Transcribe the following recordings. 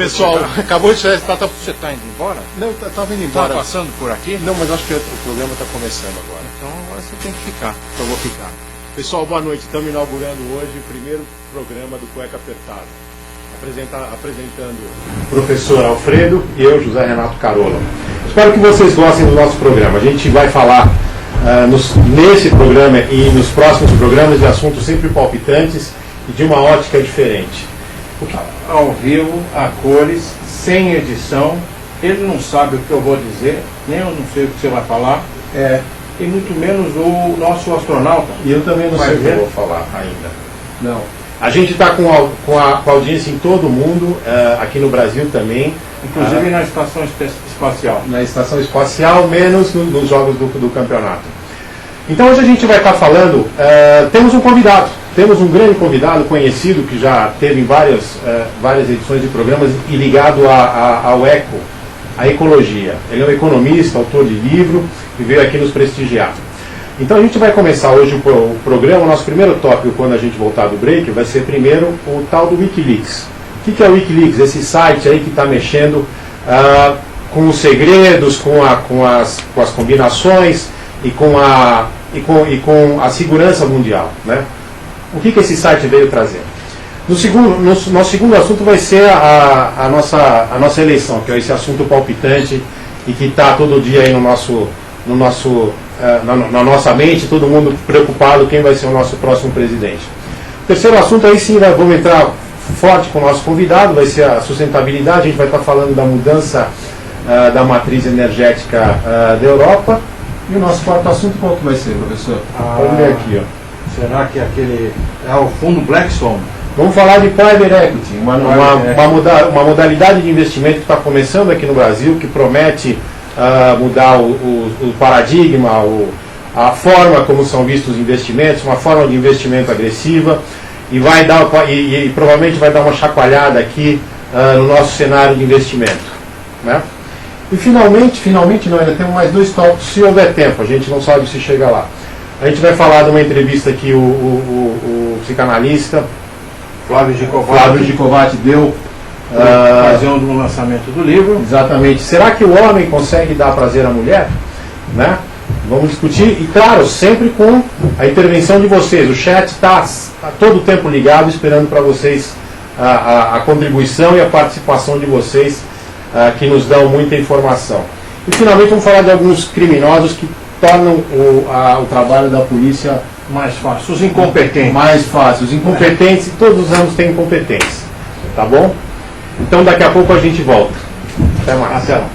pessoal, acabou de chegar. Você está indo embora? Não, estava indo embora. Está passando por aqui? Não, mas acho que o programa está começando agora. Então agora você tem que ficar. Então eu vou ficar. Pessoal, boa noite. Estamos inaugurando hoje o primeiro programa do Cueca Apertada. Apresentando o professor Alfredo e eu, José Renato Carola. Espero que vocês gostem do nosso programa. A gente vai falar nesse programa e nos próximos programas de assuntos sempre palpitantes e de uma ótica diferente. Ao vivo, a cores, sem edição. Ele não sabe o que eu vou dizer, nem eu não sei o que você vai falar. E muito menos o nosso astronauta. E eu também não sei o que eu vou falar ainda. Não. A gente está com a audiência em todo mundo, aqui no Brasil também. Inclusive na estação espacial. Na estação espacial, menos nos jogos do campeonato. Então hoje a gente vai estar falando, temos um convidado. Temos um grande convidado conhecido que já teve em várias edições de programas e ligado ao eco, à ecologia. Ele é um economista, autor de livro e veio aqui nos prestigiar. Então a gente vai começar hoje o programa. O nosso primeiro tópico, quando a gente voltar do break, vai ser primeiro o tal do Wikileaks. O que é o Wikileaks? Esse site aí que está mexendo com os segredos, com as combinações e com a segurança mundial, né? O que esse site veio trazer? Nosso segundo assunto vai ser a nossa eleição, que é esse assunto palpitante e que está todo dia aí na nossa mente, todo mundo preocupado quem vai ser o nosso próximo presidente. O terceiro assunto, aí sim, vamos entrar forte com o nosso convidado, vai ser a sustentabilidade. A gente vai estar falando da mudança da matriz energética da Europa. E o nosso quarto assunto, qual que vai ser, professor? Vamos ver aqui, ó. Será que aquele é o fundo Blackstone? Vamos falar de Private Equity, uma modalidade de investimento que está começando aqui no Brasil, que promete mudar o paradigma, a forma como são vistos os investimentos, uma forma de investimento agressiva, e provavelmente vai dar uma chacoalhada aqui no nosso cenário de investimento, né? E finalmente não, ainda temos mais dois tópicos, se houver tempo, a gente não sabe se chega lá. A gente vai falar de uma entrevista que o psicanalista Flávio Gicovati deu na ocasião do lançamento do livro. Exatamente. Será que o homem consegue dar prazer à mulher? Né? Vamos discutir, e claro, sempre com a intervenção de vocês. O chat está todo o tempo ligado, esperando para vocês a contribuição e a participação de vocês, que nos dão muita informação. E finalmente vamos falar de alguns criminosos que tornam o trabalho da polícia mais fácil. Os incompetentes. Mais fácil. Os incompetentes, todos os anos têm incompetência. Tá bom? Então daqui a pouco a gente volta. Até mais. Até lá.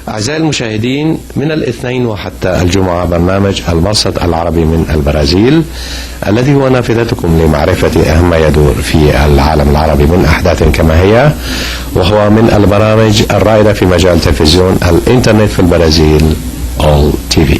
أعزائي المشاهدين، من الاثنين وحتى الجمعة برنامج المرصد العربي من البرازيل، الذي هو نافذتكم لمعرفة أهم ما يدور في العالم العربي من أحداث كما هي، وهو من البرامج الرائدة في مجال تلفزيون الإنترنت في البرازيل All TV.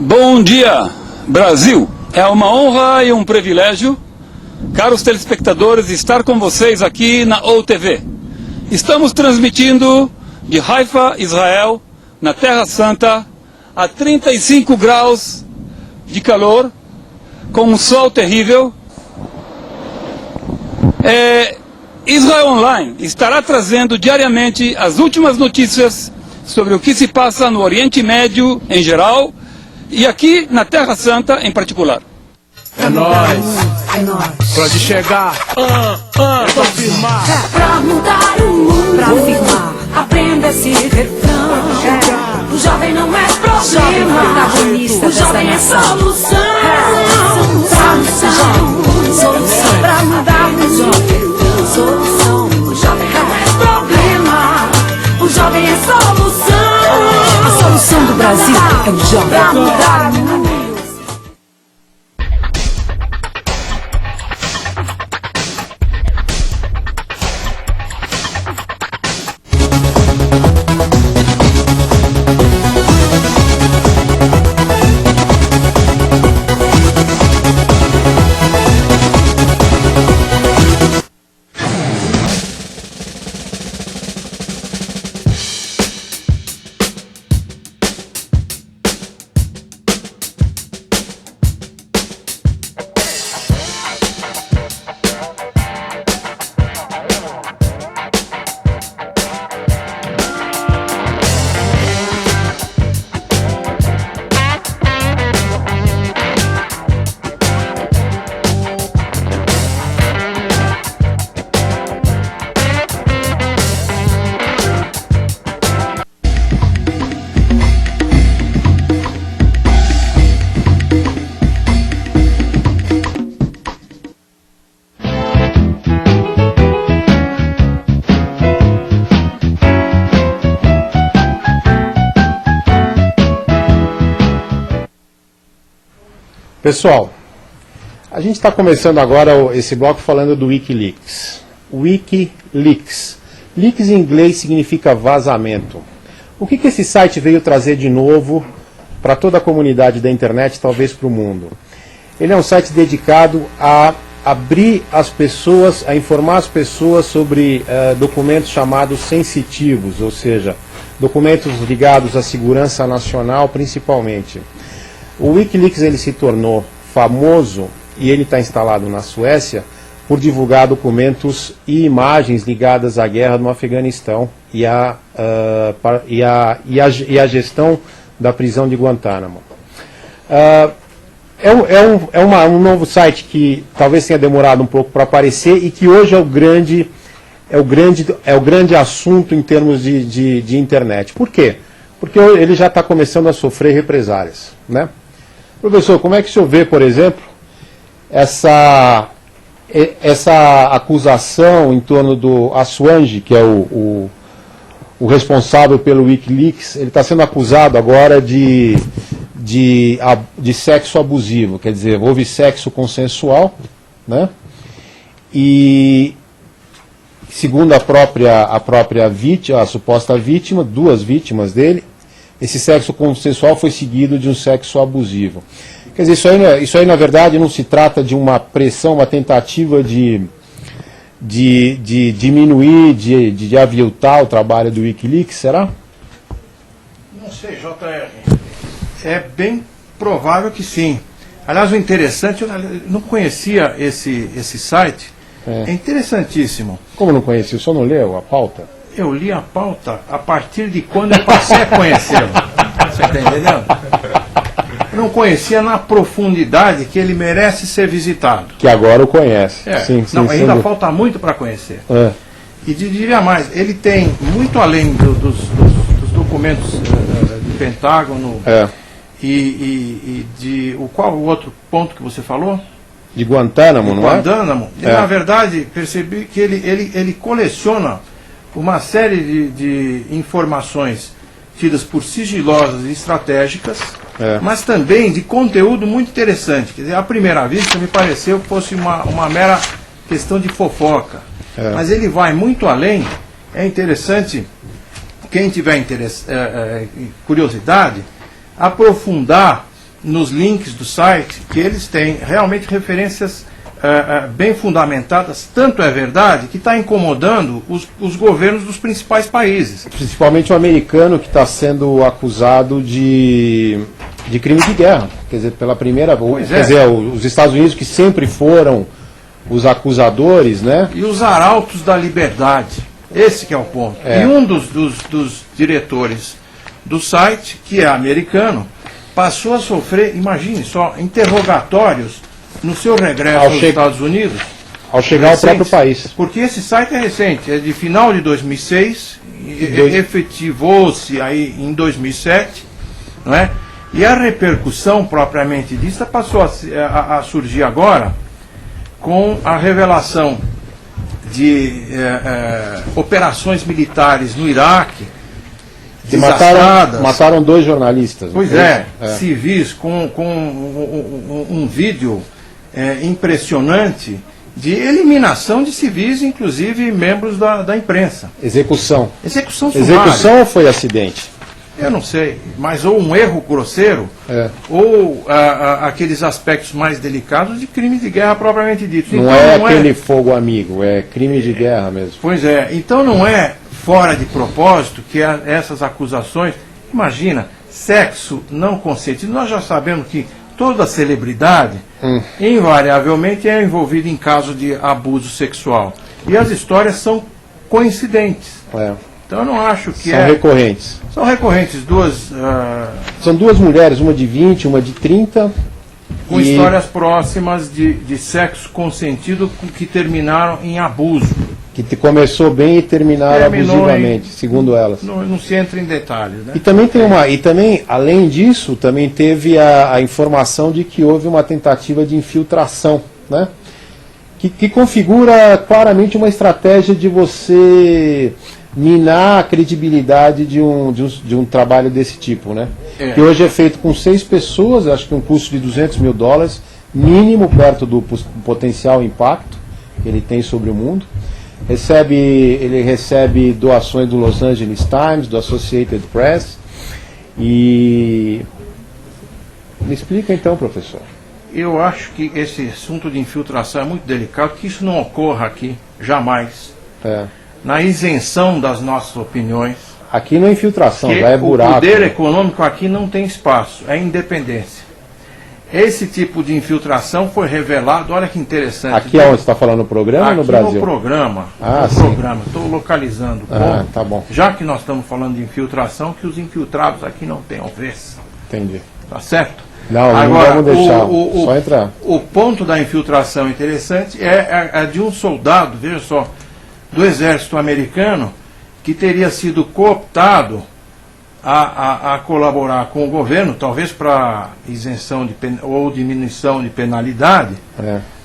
Bom dia, Brasil! É uma honra e um privilégio, caros telespectadores, estar com vocês aqui na OTV. Estamos transmitindo de Haifa, Israel, na Terra Santa, a 35 graus de calor, com um sol terrível. Israel Online estará trazendo diariamente as últimas notícias sobre o que se passa no Oriente Médio em geral e aqui na Terra Santa em particular. É nóis. É nóis. Pode chegar. É pra firmar. É pra mudar o mundo. Pra firmar. Aprenda esse refrão. O jovem não é problema. O jovem é solução. Solução. Pra mudar o mundo. Solução. O jovem não é problema. O jovem é solução. A solução do Brasil é o jovem. Pra mudar o mundo. Pessoal, a gente está começando agora esse bloco falando do Wikileaks. Wikileaks. Leaks em inglês significa vazamento. O que esse site veio trazer de novo para toda a comunidade da internet, talvez para o mundo? Ele é um site dedicado a abrir as pessoas, a informar as pessoas sobre documentos chamados sensitivos, ou seja, documentos ligados à segurança nacional principalmente. O Wikileaks ele se tornou famoso e ele está instalado na Suécia por divulgar documentos e imagens ligadas à guerra no Afeganistão e à gestão da prisão de Guantánamo. Um novo site que talvez tenha demorado um pouco para aparecer e que hoje é o grande assunto em termos de internet. Por quê? Porque ele já está começando a sofrer represálias, né? Professor, como é que o senhor vê, por exemplo, essa acusação em torno do Assange, que é o responsável pelo Wikileaks? Ele está sendo acusado agora de sexo abusivo, quer dizer, houve sexo consensual, né? E segundo a própria vítima, a suposta vítima, duas vítimas dele, esse sexo consensual foi seguido de um sexo abusivo. Quer dizer, isso aí na verdade não se trata de uma pressão, uma tentativa de diminuir, de aviltar o trabalho do Wikileaks, será? Não sei, JR. É bem provável que sim. Aliás, o interessante, eu não conhecia esse site. É interessantíssimo. Como não conhecia? O senhor não leu a pauta? Eu li a pauta a partir de quando eu passei a conhecê-lo. Você está entendendo? Eu não conhecia na profundidade que ele merece ser visitado. Que agora o conhece. Sim, ainda falta muito para conhecer. E diria mais, ele tem, muito além dos documentos do Pentágono e de... Qual o outro ponto que você falou? De Guantánamo, não é? Guantánamo. Na verdade, percebi que ele coleciona uma série de informações tidas por sigilosas e estratégicas, mas também de conteúdo muito interessante. Quer dizer, à primeira vista me pareceu que fosse uma mera questão de fofoca. Mas ele vai muito além. É interessante, quem tiver curiosidade, aprofundar nos links do site, que eles têm realmente referências bem fundamentadas. Tanto é verdade que está incomodando os governos dos principais países. Principalmente o americano, que está sendo acusado de crime de guerra. Quer dizer, pela primeira vez. Quer dizer, os Estados Unidos, que sempre foram os acusadores, né? E os arautos da liberdade. Esse que é o ponto. É. E um dos diretores do site, que é americano, passou a sofrer, imagine só, interrogatórios no seu regresso aos Estados Unidos. Ao chegar ao próprio país. Porque esse site é recente, é de final de 2006, efetivou-se aí em 2007, não é? E a repercussão propriamente dita passou a surgir agora com a revelação de operações militares no Iraque, que mataram 2 jornalistas. Pois civis, com um vídeo impressionante de eliminação de civis, inclusive membros da imprensa. Execução sumária. Execução ou foi acidente? Eu não sei, mas ou um erro grosseiro, ou aqueles aspectos mais delicados de crime de guerra propriamente dito. Não então, aquele fogo amigo, é crime de guerra mesmo. Pois é, então não é fora de propósito que essas acusações, imagina, sexo não consentido, nós já sabemos que toda celebridade invariavelmente é envolvida em caso de abuso sexual. E as histórias são coincidentes. Então eu não acho que são recorrentes. São recorrentes, São 2 mulheres, uma de 20, uma de 30. Com histórias próximas de sexo consentido que terminaram em abuso. Que começou bem e terminaram abusivamente, segundo elas. Não se entra em detalhes, né? E também, além disso, também teve a informação de que houve uma tentativa de infiltração, né? Que configura claramente uma estratégia de você minar a credibilidade de um trabalho desse tipo, né? Que hoje é feito com 6 pessoas, acho que um custo de $200 mil, mínimo, perto do potencial impacto que ele tem sobre o mundo. Ele recebe doações do Los Angeles Times, do Associated Press. E me explica então, professor. Eu acho que esse assunto de infiltração é muito delicado, que isso não ocorra aqui, jamais. Na isenção das nossas opiniões. Aqui não é infiltração, lá é buraco. O poder econômico aqui não tem espaço, é independência. Esse tipo de infiltração foi revelado, olha que interessante. Aqui é onde você está falando, no programa ou no Brasil? No programa. Estou localizando. Tá bom. Já que nós estamos falando de infiltração, que os infiltrados aqui não tenham vez. Entendi. Tá certo? Não, agora, não vamos deixar, só entrar. O ponto da infiltração interessante é de um soldado, veja só, do exército americano, que teria sido cooptado a colaborar com o governo, talvez para isenção ou diminuição de penalidade,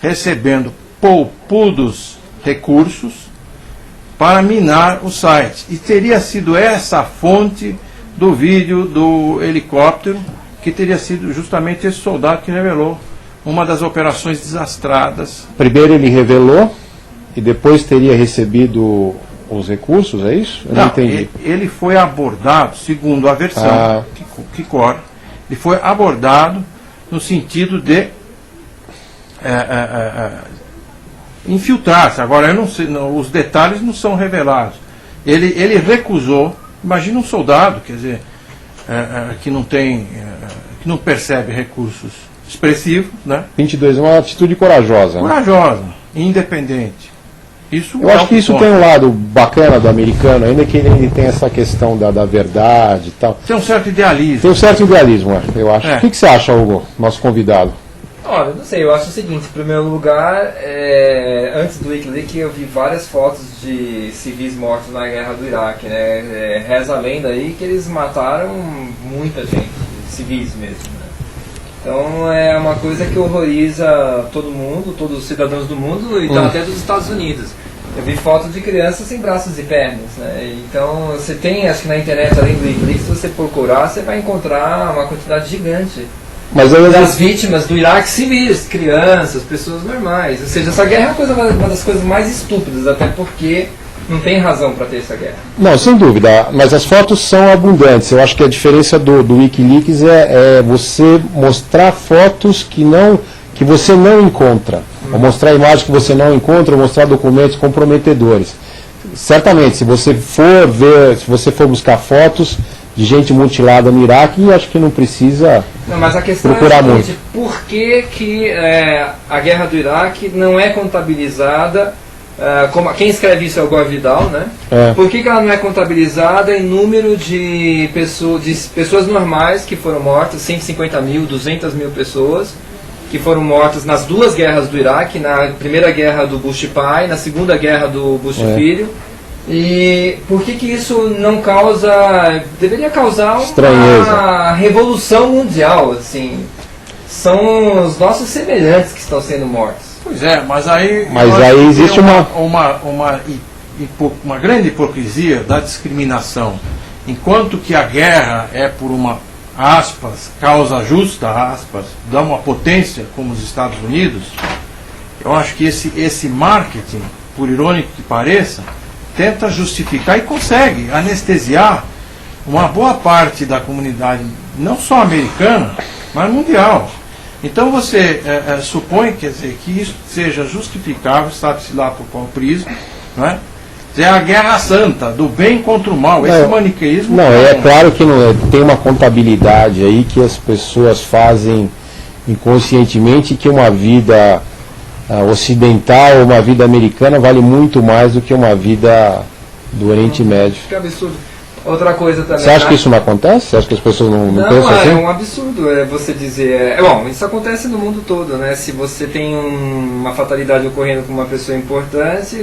recebendo poupudos recursos para minar o site. E teria sido essa a fonte do vídeo do helicóptero, que teria sido justamente esse soldado que revelou uma das operações desastradas. Primeiro ele revelou e depois teria recebido os recursos, é isso? Eu não entendi. Ele foi abordado, segundo a versão que corre, ele foi abordado no sentido de infiltrar-se. Agora, eu não sei, os detalhes não são revelados. Ele recusou, imagina um soldado, quer dizer, que não tem, que não percebe recursos expressivos, né? 22 é uma atitude corajosa. Corajosa, independente. Eu acho que isso tem um lado bacana do americano, ainda que ele tem essa questão da verdade e tal. Tem um certo idealismo. Tem um certo idealismo, eu acho. O que você acha, Hugo, nosso convidado? Olha, não sei, eu acho o seguinte, em primeiro lugar, antes do Wikileaks eu vi várias fotos de civis mortos na guerra do Iraque, né? Reza a lenda aí que eles mataram muita gente, civis mesmo, né? Então é uma coisa que horroriza todo mundo, todos os cidadãos do mundo e até dos Estados Unidos. Eu vi fotos de crianças sem braços e pernas, né? Então você tem, acho que na internet, além do Wikileaks, se você procurar, você vai encontrar uma quantidade gigante das vítimas do Iraque civis, crianças, pessoas normais. Ou seja, essa guerra é uma das coisas mais estúpidas, até porque não tem razão para ter essa guerra. Não, sem dúvida, mas as fotos são abundantes. Eu acho que a diferença do Wikileaks é você mostrar fotos que você não encontra. Ou mostrar imagens que você não encontra, ou mostrar documentos comprometedores. Certamente, se você for buscar fotos, de gente mutilada no Iraque e acho que não precisa Não, mas a questão procurar é a seguinte, muito. por que a guerra do Iraque não é contabilizada, como quem escreve isso é o Gore Vidal, né? Por que ela não é contabilizada em número de pessoas normais que foram mortas, 150 mil, 200 mil pessoas, que foram mortas nas duas guerras do Iraque, na primeira guerra do Bush pai, na segunda guerra do Bush filho. E por que isso não deveria causar uma revolução mundial, assim? São os nossos semelhantes que estão sendo mortos. Pois é, mas aí existe uma grande hipocrisia da discriminação. Enquanto que a guerra é por uma, aspas, causa justa, aspas, dá uma potência como os Estados Unidos, eu acho que esse marketing, por irônico que pareça, tenta justificar e consegue anestesiar uma boa parte da comunidade, não só americana, mas mundial. Então você supõe, quer dizer, que isso seja justificável, sabe-se lá por qual prisma, não é? É a guerra santa, do bem contra o mal, esse maniqueísmo... Não, é claro que tem uma contabilidade aí que as pessoas fazem inconscientemente, que uma vida ocidental, uma vida americana vale muito mais do que uma vida do Oriente Médio. Que absurdo. Outra coisa também... Você acha que isso não acontece? Você acha que as pessoas não pensam assim? Não, é um absurdo você dizer... Bom, isso acontece no mundo todo, né? Se você tem uma fatalidade ocorrendo com uma pessoa importante,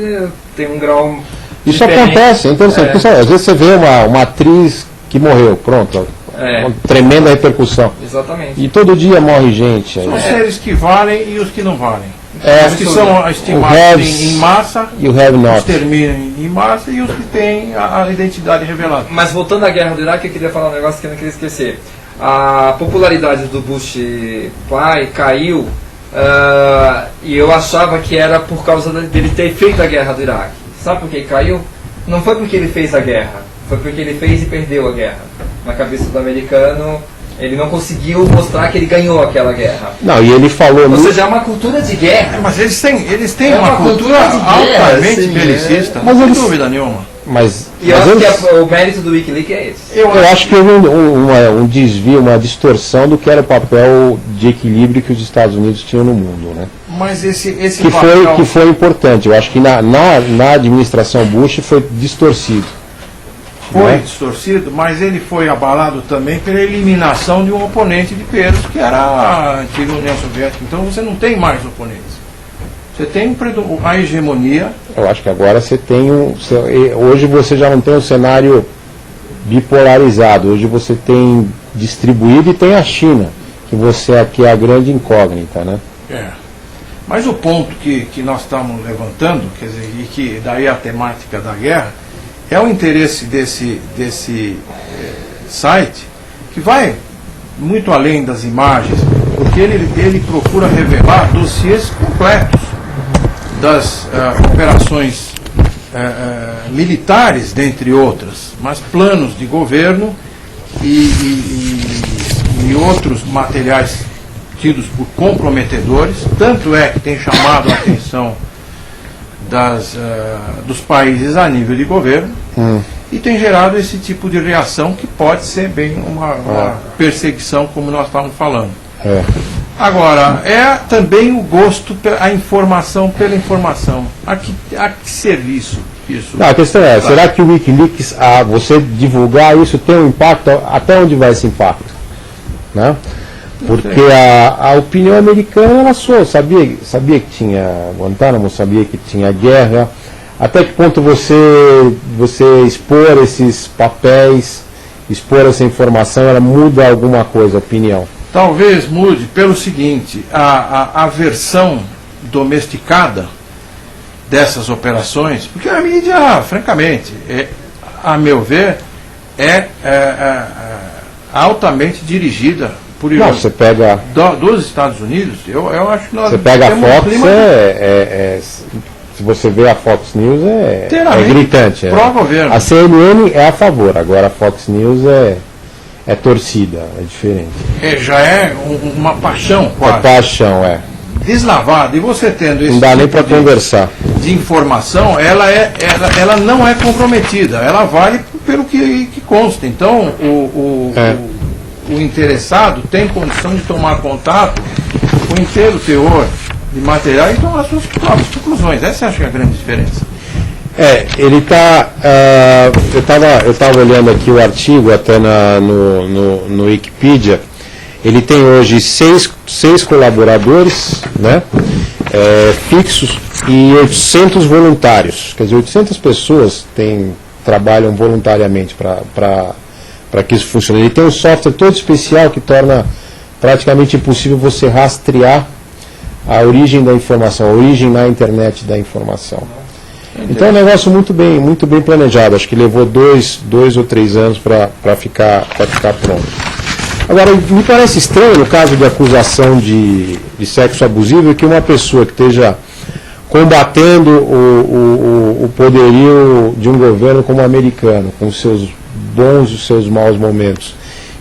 tem um grau... Isso diferente. acontece, é interessante. Pessoal, às vezes você vê uma atriz que morreu, pronto, uma tremenda repercussão. Exatamente. E todo dia morre gente. Aí. São os seres que valem e os que não valem. Os que absurdo. são estimados em massa, e o have not. os terminam em massa, e os que têm a identidade revelada. Mas voltando à guerra do Iraque, eu queria falar um negócio que eu não queria esquecer. A popularidade do Bush pai caiu, e eu achava que era por causa dele ter feito a guerra do Iraque. Sabe por que caiu? Não foi porque ele fez a guerra, foi porque ele fez e perdeu a guerra. Na cabeça do americano, ele não conseguiu mostrar que ele ganhou aquela guerra. Não, e ele falou... Ou seja, é uma cultura de guerra. Mas eles têm uma cultura altamente belicista, Mas sem eles- dúvida nenhuma. Mas E eu acho eles- que o mérito do Wikileaks é esse. eu acho que houve um desvio, uma distorção do que era o papel de equilíbrio que os Estados Unidos tinham no mundo, né? Mas esse Que foi importante. Eu acho que na administração Bush foi distorcido. foi né? distorcido, mas ele foi abalado também pela eliminação de um oponente de peso, que era a antiga União Soviética. Então você não tem mais oponentes. Você tem a hegemonia. Eu acho que agora você tem hoje você já não tem um cenário bipolarizado. Hoje você tem distribuído e tem a China, que é a grande incógnita, né? Mas o ponto que nós estamos levantando, quer dizer, e que daí a temática da guerra, é o interesse desse site, que vai muito além das imagens, porque ele procura revelar dossiês completos das operações militares, dentre outras, mas planos de governo e outros materiais tidos por comprometedores. Tanto é que tem chamado a atenção dos países a nível de governo e tem gerado esse tipo de reação que pode ser bem uma perseguição, como nós estávamos falando. Agora, é também o gosto, a informação pela informação. A que serviço isso? Não, a questão é, será que o Wikileaks, você divulgar isso, tem um impacto? Até onde vai esse impacto? Né? Porque a opinião americana, ela sabia que tinha Guantánamo, sabia que tinha guerra. Até que ponto você expor esses papéis, expor essa informação, ela muda alguma coisa, a opinião? Talvez mude pelo seguinte: a versão domesticada dessas operações, porque a mídia, francamente, a meu ver, é altamente dirigida por Não, você pega... dos Estados Unidos. Eu acho que nós Você pega a temos um Fox, clima se você vê a Fox News, é inteiramente gritante. pró-governo. A CNN é a favor, agora a Fox News é torcida, é diferente. Já é uma paixão quase. É paixão, Deslavada. E você tendo esse Não dá nem tipo para conversar. de informação, ela não é comprometida. Ela vale pelo que consta. Então, o interessado tem condição de tomar contato com o inteiro teor de material e tomar suas próprias conclusões. Essa acho que é a grande diferença. Ele está. Eu estava olhando aqui o artigo até no Wikipedia. Ele tem hoje seis colaboradores, né, fixos e 800 voluntários. Quer dizer, 800 pessoas trabalham voluntariamente para que isso funcione. Ele tem um software todo especial que torna praticamente impossível você rastrear a origem da informação, a origem na internet da informação. Então é um negócio muito bem planejado. Acho que levou 2 ou 3 anos para ficar pronto. Agora, me parece estranho, no caso de acusação de sexo abusivo, que uma pessoa que esteja combatendo o poderio de um governo como o americano, com os seus bons e os seus maus momentos,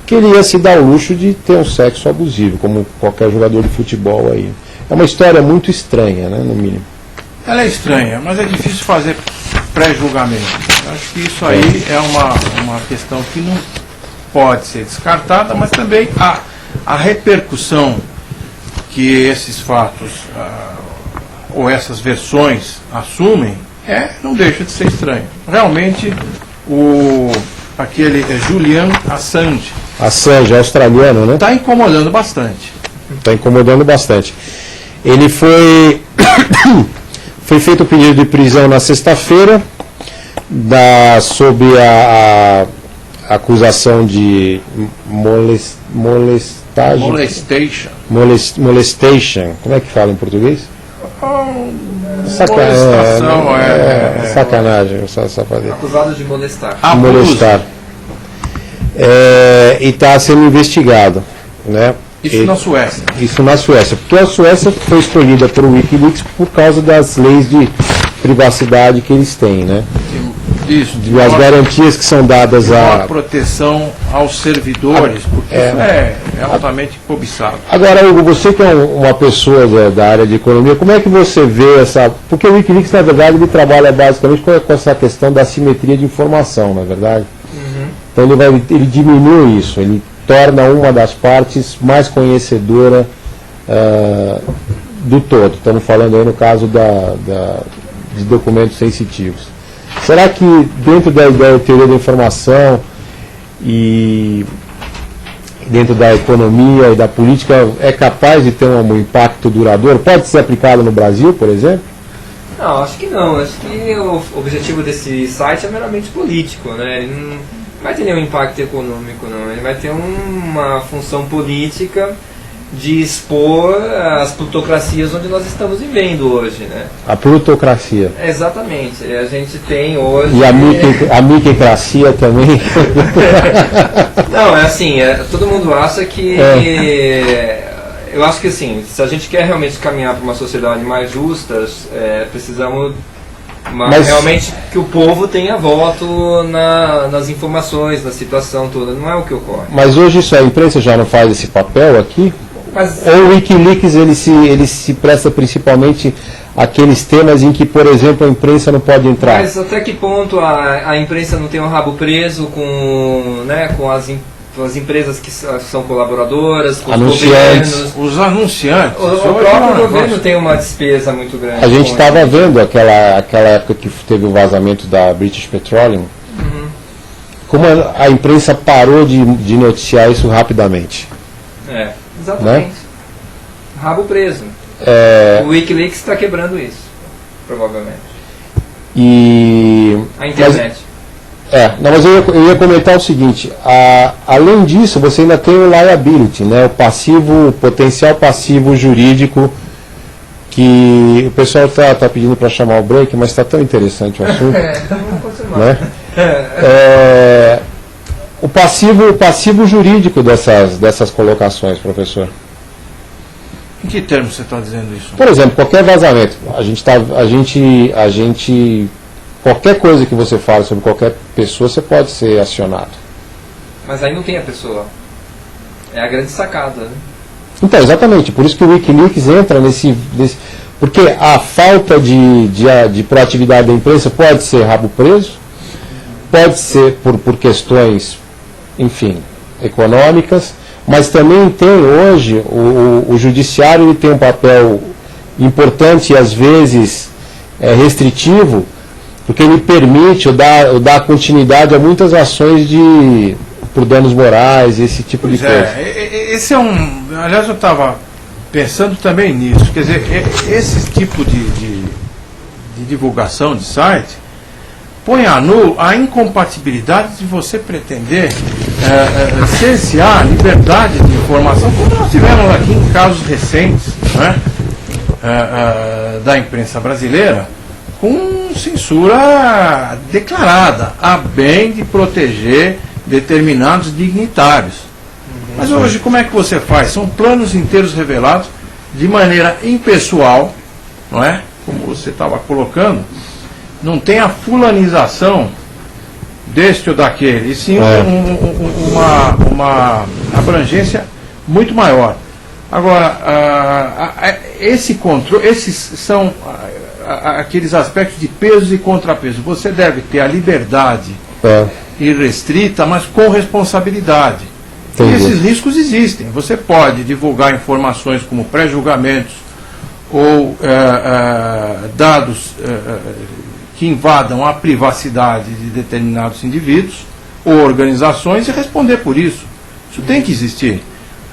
que ele ia se dar o luxo de ter um sexo abusivo, como qualquer jogador de futebol aí. É uma história muito estranha, né, no mínimo. Ela é estranha, mas é difícil fazer pré-julgamento. Acho que isso aí é uma questão que não pode ser descartada, mas também a repercussão que esses fatos ou essas versões assumem não deixa de ser estranho. Realmente, aquele Julian Assange, australiano, né? Está incomodando bastante. Está incomodando bastante. Ele foi feito o pedido de prisão na sexta-feira, sob a acusação de molestation. Como é que fala em português? Sacanagem. Acusado de molestar. Molestar. E está sendo investigado, né? Isso na Suécia. Isso na Suécia. Porque a Suécia foi escolhida pelo Wikileaks por causa das leis de privacidade que eles têm, né? Isso. E as garantias que são dadas a proteção aos servidores, porque isso é altamente cobiçado. Agora, Hugo, você que é uma pessoa da área de economia, como é que você vê essa... Porque o Wikileaks, na verdade, ele trabalha basicamente com essa questão da assimetria de informação, na verdade? Uhum. Então ele diminui isso, ele torna uma das partes mais conhecedora do todo. Estamos falando aí no caso de documentos sensitivos. Será que dentro da teoria da informação e dentro da economia e da política é capaz de ter um impacto duradouro? Pode ser aplicado no Brasil, por exemplo? Não, acho que não. Acho que o objetivo desse site é meramente político, né? Ele não vai ter nenhum impacto econômico, não. Ele vai ter uma função política de expor as plutocracias onde nós estamos vivendo hoje, né? A plutocracia. Exatamente. A gente tem hoje... E a microcracia também? Não, é assim, todo mundo acha que... Eu acho que assim, se a gente quer realmente caminhar para uma sociedade mais justa, precisamos realmente que o povo tenha voto nas informações, na situação toda. Não é o que ocorre. Mas hoje a imprensa já não faz esse papel aqui? Ou o Wikileaks ele se presta principalmente àqueles temas em que, por exemplo, a imprensa não pode entrar? Mas até que ponto a imprensa não tem o rabo preso com as empresas que são colaboradoras, com anunciantes. Os governos? Os anunciantes. O próprio governo tem uma despesa muito grande. A gente estava vendo aquela época que teve o vazamento da British Petroleum, como a imprensa parou de noticiar isso rapidamente. Exatamente. Né? Rabo preso. O Wikileaks está quebrando isso, provavelmente. A internet. Mas eu ia comentar o seguinte, além disso, você ainda tem o liability, né, o potencial passivo jurídico, que o pessoal está pedindo para chamar o break, mas está tão interessante o assunto. Vamos continuar. Né? O passivo jurídico dessas colocações, professor. Em que termos você está dizendo isso? Por exemplo, qualquer vazamento. Qualquer coisa que você fala sobre qualquer pessoa, você pode ser acionado. Mas aí não tem a pessoa. É a grande sacada, né? Então, exatamente. Por isso que o Wikileaks entra nesse porque a falta de proatividade da imprensa pode ser rabo preso, pode ser por questões, enfim, econômicas, mas também tem hoje, o judiciário ele tem um papel importante e às vezes restritivo, porque ele permite dar continuidade a muitas ações por danos morais, esse tipo de coisa. Esse é aliás, eu estava pensando também nisso, quer dizer, esse tipo de divulgação de site põe a nu a incompatibilidade de você pretender cercear a liberdade de informação, como nós tivemos aqui em casos recentes, né, da imprensa brasileira, com censura declarada, a bem de proteger determinados dignitários. Mas hoje como é que você faz? São planos inteiros revelados de maneira impessoal, não é? Como você estava colocando, não tem a fulanização deste ou daquele, e sim uma abrangência muito maior. Agora, esse controle, esses são aqueles aspectos de pesos e contrapesos. Você deve ter a liberdade irrestrita, mas com responsabilidade. E esses riscos existem. Você pode divulgar informações como pré-julgamentos ou dados que invadam a privacidade de determinados indivíduos ou organizações e responder por isso. Isso tem que existir.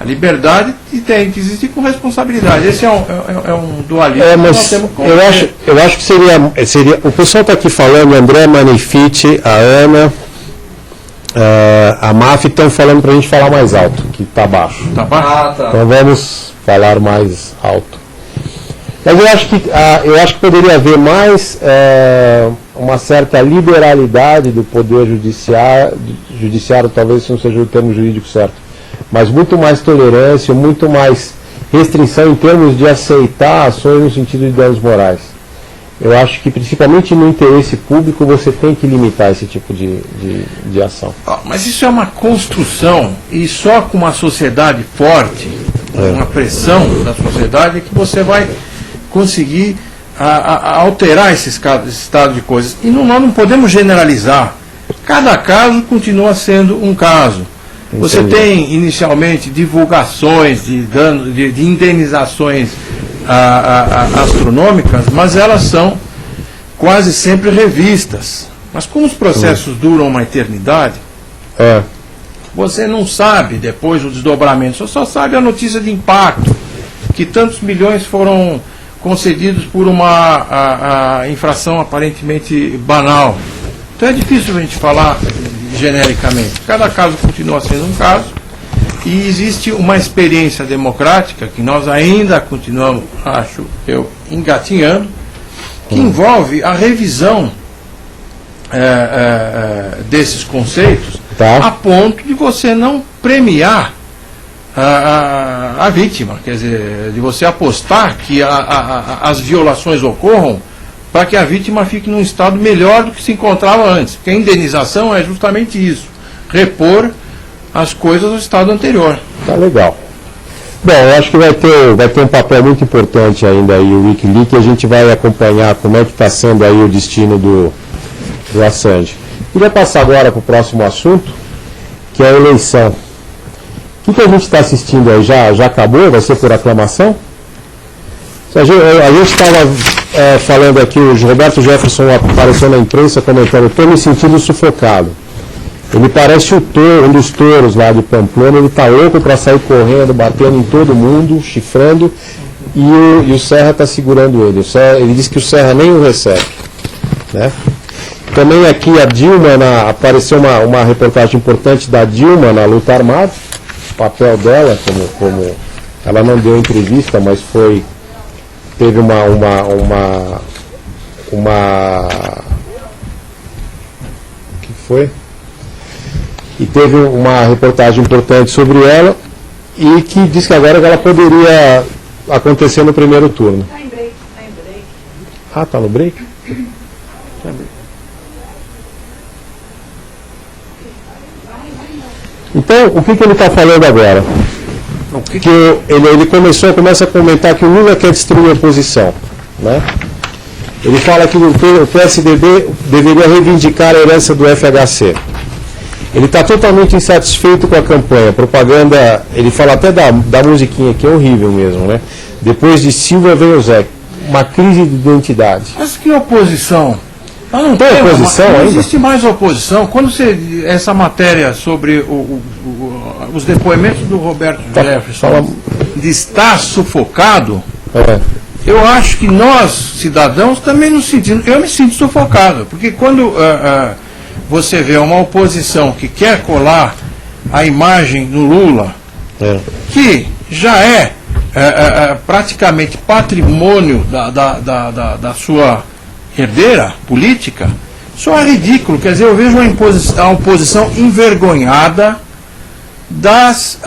A liberdade tem que existir com responsabilidade. Esse é um dualismo que nós temos que eu acho que seria. O pessoal está aqui falando, André Manifite, a Ana, a MAF estão falando para a gente falar mais alto, que está baixo. Está baixo? Tá. Então vamos falar mais alto. Mas eu acho que poderia haver mais uma certa liberalidade do poder judiciário, talvez não seja o termo jurídico certo, mas muito mais tolerância, muito mais restrição em termos de aceitar ações no sentido de danos morais. Eu acho que, principalmente no interesse público, você tem que limitar esse tipo de ação. Mas isso é uma construção, e só com uma sociedade forte, uma pressão da sociedade, é que você vai conseguir alterar esse estado de coisas. E nós não podemos generalizar. Cada caso continua sendo um caso. Você tem inicialmente divulgações de danos, de indenizações astronômicas, mas elas são quase sempre revistas. Mas como os processos duram uma eternidade, você não sabe depois o desdobramento, você só sabe a notícia de impacto, que tantos milhões foram concedidos por uma infração aparentemente banal. Então é difícil a gente falar genericamente. Cada caso continua sendo um caso e existe uma experiência democrática que nós ainda continuamos, acho eu, engatinhando, que envolve a revisão desses conceitos a ponto de você não premiar a vítima, quer dizer, de você apostar que as violações ocorram para que a vítima fique num estado melhor do que se encontrava antes. Porque a indenização é justamente isso, repor as coisas no estado anterior. Tá legal. Bom, eu acho que vai ter um papel muito importante ainda aí o Wikileaks, e a gente vai acompanhar como é que está sendo aí o destino do Assange. Queria passar agora para o próximo assunto, que é a eleição. O que a gente está assistindo aí? Já acabou? Vai ser por aclamação? A gente estava falando aqui, o Roberto Jefferson apareceu na imprensa comentando: estou me sentindo sufocado. Ele parece um dos touros lá de Pamplona, ele está louco para sair correndo, batendo em todo mundo, chifrando, e o Serra está segurando ele. Ele disse que o Serra nem o recebe. Né? Também aqui a Dilma, apareceu uma reportagem importante da Dilma na luta armada, o papel dela, como ela não deu entrevista, mas teve uma que foi? E teve uma reportagem importante sobre ela e que diz que agora ela poderia acontecer no primeiro turno. Está em break. Ah, está no break? Então, o que ele está falando agora? Ele começa a comentar que o Lula quer destruir a oposição, né? Ele fala que o PSDB deveria reivindicar a herança do FHC. Ele está totalmente insatisfeito com a campanha, propaganda, ele fala até da musiquinha, que é horrível mesmo, né? Depois de Silva vem o Zé. Uma crise de identidade. Mas que oposição? Não tem oposição não ainda? existe mais oposição. Quando essa matéria sobre os depoimentos do Roberto Jefferson de estar sufocado, eu acho que nós, cidadãos, também nos sentimos. Eu me sinto sufocado, porque quando você vê uma oposição que quer colar a imagem do Lula, que já é praticamente patrimônio da sua herdeira política, só é ridículo. Quer dizer, eu vejo a oposição envergonhada das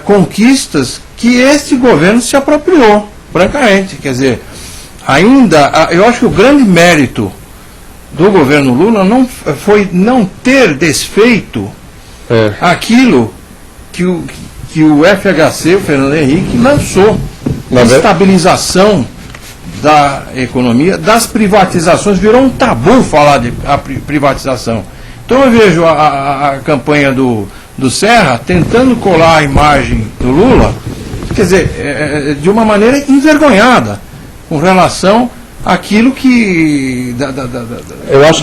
conquistas que este governo se apropriou, francamente. Quer dizer, eu acho que o grande mérito do governo Lula foi não ter desfeito aquilo que o FHC, o Fernando Henrique, lançou. Estabilização da economia, das privatizações, virou um tabu falar de privatização. Então eu vejo a campanha do Serra tentando colar a imagem do Lula, quer dizer, de uma maneira envergonhada, com relação àquilo que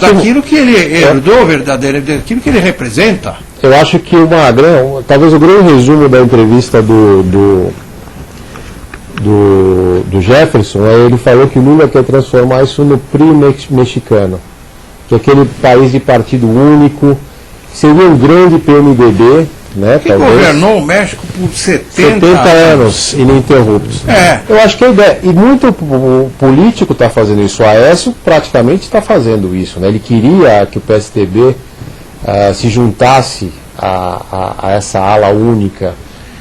daquilo que ele herdou verdadeiramente, daquilo que ele representa. Eu acho que talvez o grande resumo da entrevista do Jefferson, ele falou que Lula quer transformar isso no PRI mexicano, que é aquele país de partido único, seria um grande PMDB, né? Que governou o México por 70 anos ininterruptos. Eu acho que a ideia, e muito político está fazendo isso, o Aécio praticamente está fazendo isso, né? Ele queria que o PSDB se juntasse a essa ala única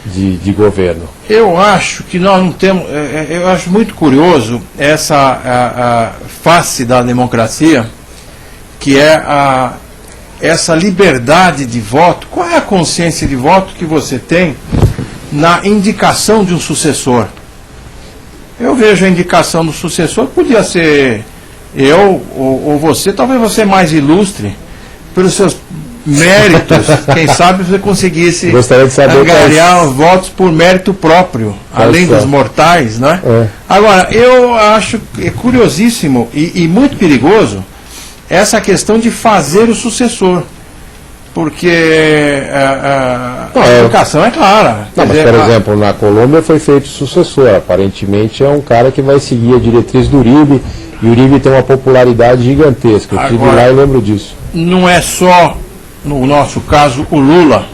de governo. Eu acho que nós não temos. Eu acho muito curioso essa face da democracia, que é essa liberdade de voto. Qual é a consciência de voto que você tem na indicação de um sucessor? Eu vejo a indicação do sucessor, podia ser eu ou você, talvez você mais ilustre, pelos seus méritos, quem sabe você conseguisse angariar os votos por mérito próprio, além dos mortais, né? Agora, eu acho curiosíssimo e muito perigoso essa questão de fazer o sucessor, porque a educação é clara. Não, mas, por exemplo, na Colômbia foi feito sucessor, aparentemente é um cara que vai seguir a diretriz do Uribe, e o Uribe tem uma popularidade gigantesca, eu estive lá e lembro disso. Não é só, no nosso caso, o Lula,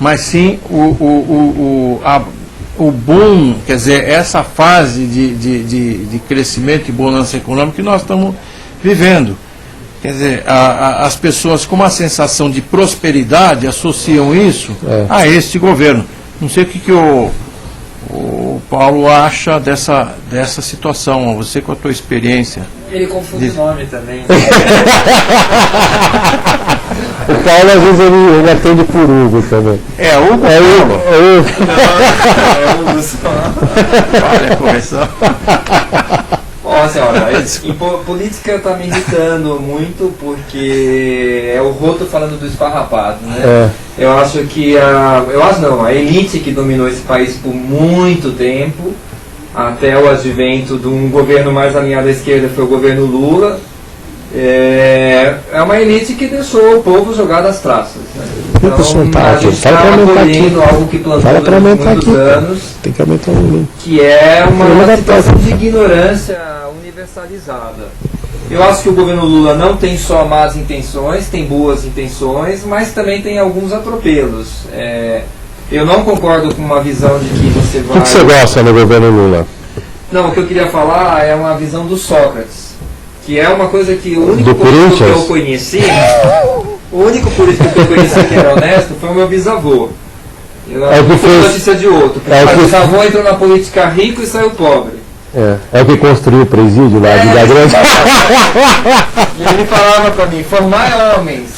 mas sim o boom, quer dizer, essa fase de crescimento e bonança econômica que nós estamos vivendo. Quer dizer, as pessoas com uma sensação de prosperidade associam isso a este governo. Não sei o que o Paulo acha dessa situação, você com a tua experiência. Ele confunde o nome também. O Paulo, às vezes, ele atende por Hugo também. Hugo? É Hugo só. Olha a correção. Ó, senhora, em política está me irritando muito, porque é o Roto falando do esfarrapado, né? Eu acho que a elite que dominou esse país por muito tempo, até o advento de um governo mais alinhado à esquerda, foi o governo Lula, é uma elite que deixou o povo jogar das traças, né? Então, a gente está colhendo algo que plantou durante muitos anos, tem que aumentar o volume, que é uma situação de ignorância universalizada. Eu acho que o governo Lula não tem só más intenções, tem boas intenções, mas também tem alguns atropelos. Eu não concordo com uma visão de que você vai... O que você gosta no governo Lula? Não, o que eu queria falar é uma visão do Sócrates, que é uma coisa que o único político que eu conheci, que era honesto foi o meu bisavô. Eu não fui notícia de outro, porque o bisavô entrou na política rico e saiu pobre. É o que construiu o presídio lá de Ilha Grande. E ele falava pra mim, formai homens.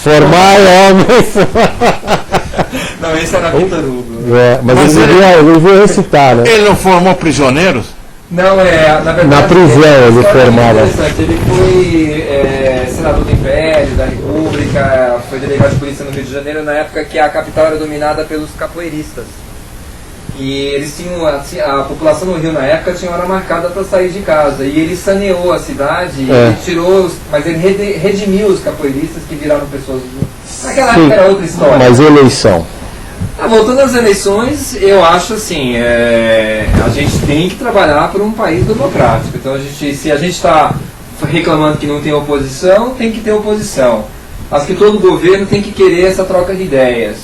Não, esse era Vitor Hugo. Mas ele veio recitar, né? Ele não formou prisioneiros? Não, na verdade... Na prisão ele formava. Ele foi senador do Império, da República, foi delegado de polícia no Rio de Janeiro, na época que a capital era dominada pelos capoeiristas. E eles tinham, a população no Rio na época tinha hora marcada para sair de casa. E ele saneou a cidade, ele tirou, mas ele redimiu os capoeiristas que viraram pessoas... Naquela época era outra história. Mas eleição... Voltando às eleições, eu acho assim, a gente tem que trabalhar por um país democrático. Então, se a gente está reclamando que não tem oposição, tem que ter oposição. Acho que todo governo tem que querer essa troca de ideias.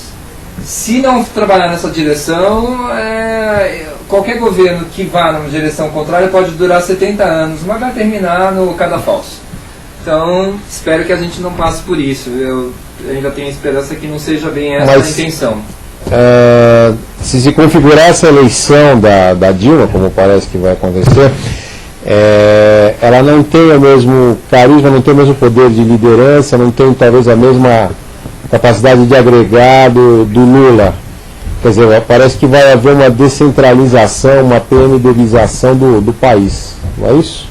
Se não trabalhar nessa direção, qualquer governo que vá numa direção contrária pode durar 70 anos, mas vai terminar no cadafalso. Então, espero que a gente não passe por isso. Eu ainda tenho esperança que não seja bem essa a intenção. Se configurar essa eleição da Dilma, como parece que vai acontecer, ela não tem o mesmo carisma, não tem o mesmo poder de liderança, não tem talvez a mesma capacidade de agregar do Lula. Quer dizer, parece que vai haver uma descentralização, uma PMDização do país, não é isso?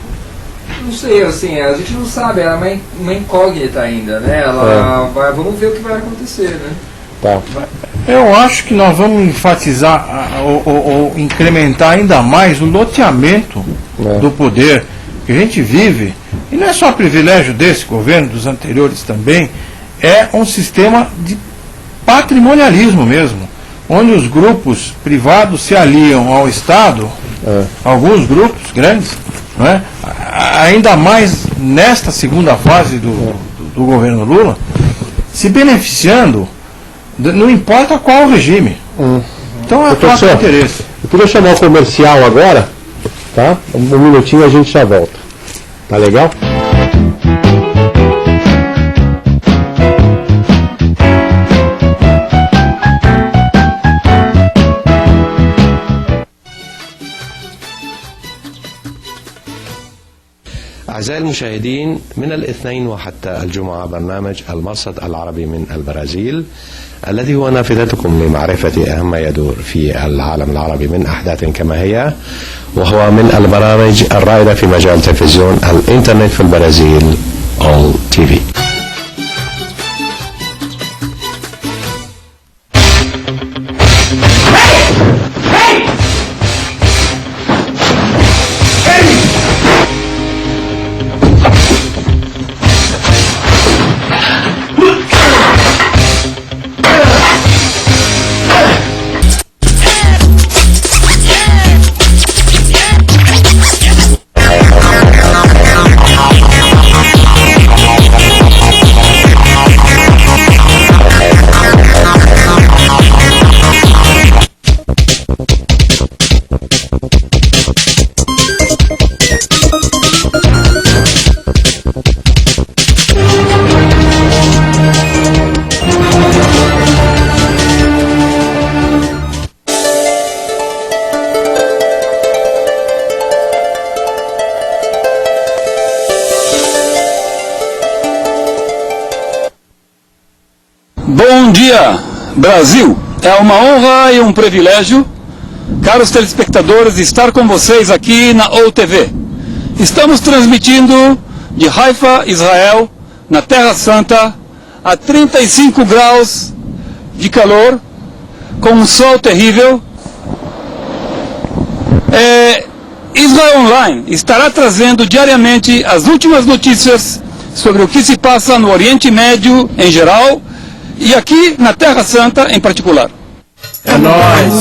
Não sei, assim, a gente não sabe, ela é uma incógnita ainda, né? Vamos ver o que vai acontecer, né? Tá. Eu acho que nós vamos enfatizar ou incrementar ainda mais o loteamento do poder que a gente vive, e não é só privilégio desse governo, dos anteriores também, é um sistema de patrimonialismo mesmo, onde os grupos privados se aliam ao Estado, alguns grupos grandes, não é? Ainda mais nesta segunda fase do governo Lula, se beneficiando, não importa qual o regime. Então é troca de interesse. Eu queria chamar o comercial agora, tá? Um minutinho a gente já volta. Tá legal? أعزائي المشاهدين، من الاثنين وحتى الجمعة برنامج المرصد العربي من البرازيل الذي هو نافذتكم لمعرفة أهم ما يدور في العالم العربي من أحداث كما هي، وهو من البرامج الرائدة في مجال تلفزيون الإنترنت في البرازيل All TV. Bom dia, Brasil! É uma honra e um privilégio, caros telespectadores, estar com vocês aqui na OTV. Estamos transmitindo de Haifa, Israel, na Terra Santa, a 35 graus de calor, com um sol terrível. Israel Online estará trazendo diariamente as últimas notícias sobre o que se passa no Oriente Médio em geral e aqui na Terra Santa em particular. É nóis.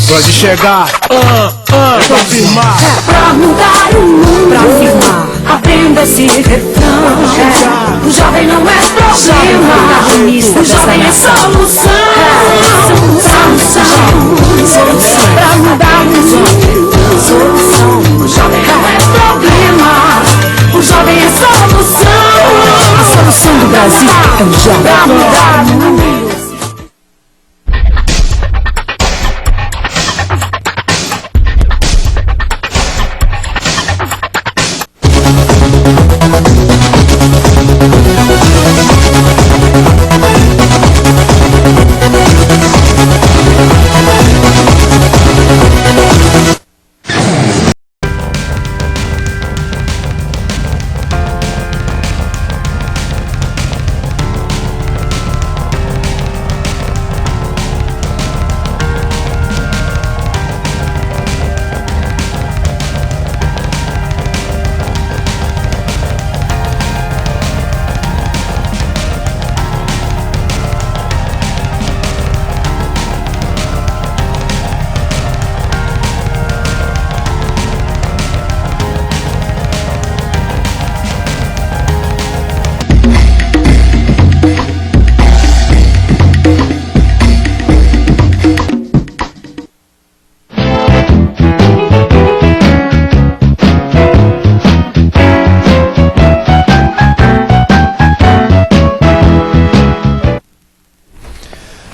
Pode chegar. É pra firmar. É pra mudar o mundo. Pra firmar. Aprenda esse refrão. O jovem não é problema. O jovem é solução. Solução. Pra mudar o mundo. Solução. O jovem não é problema. O jovem é solução. A solução do Brasil é o jovem. Pra mudar o mundo.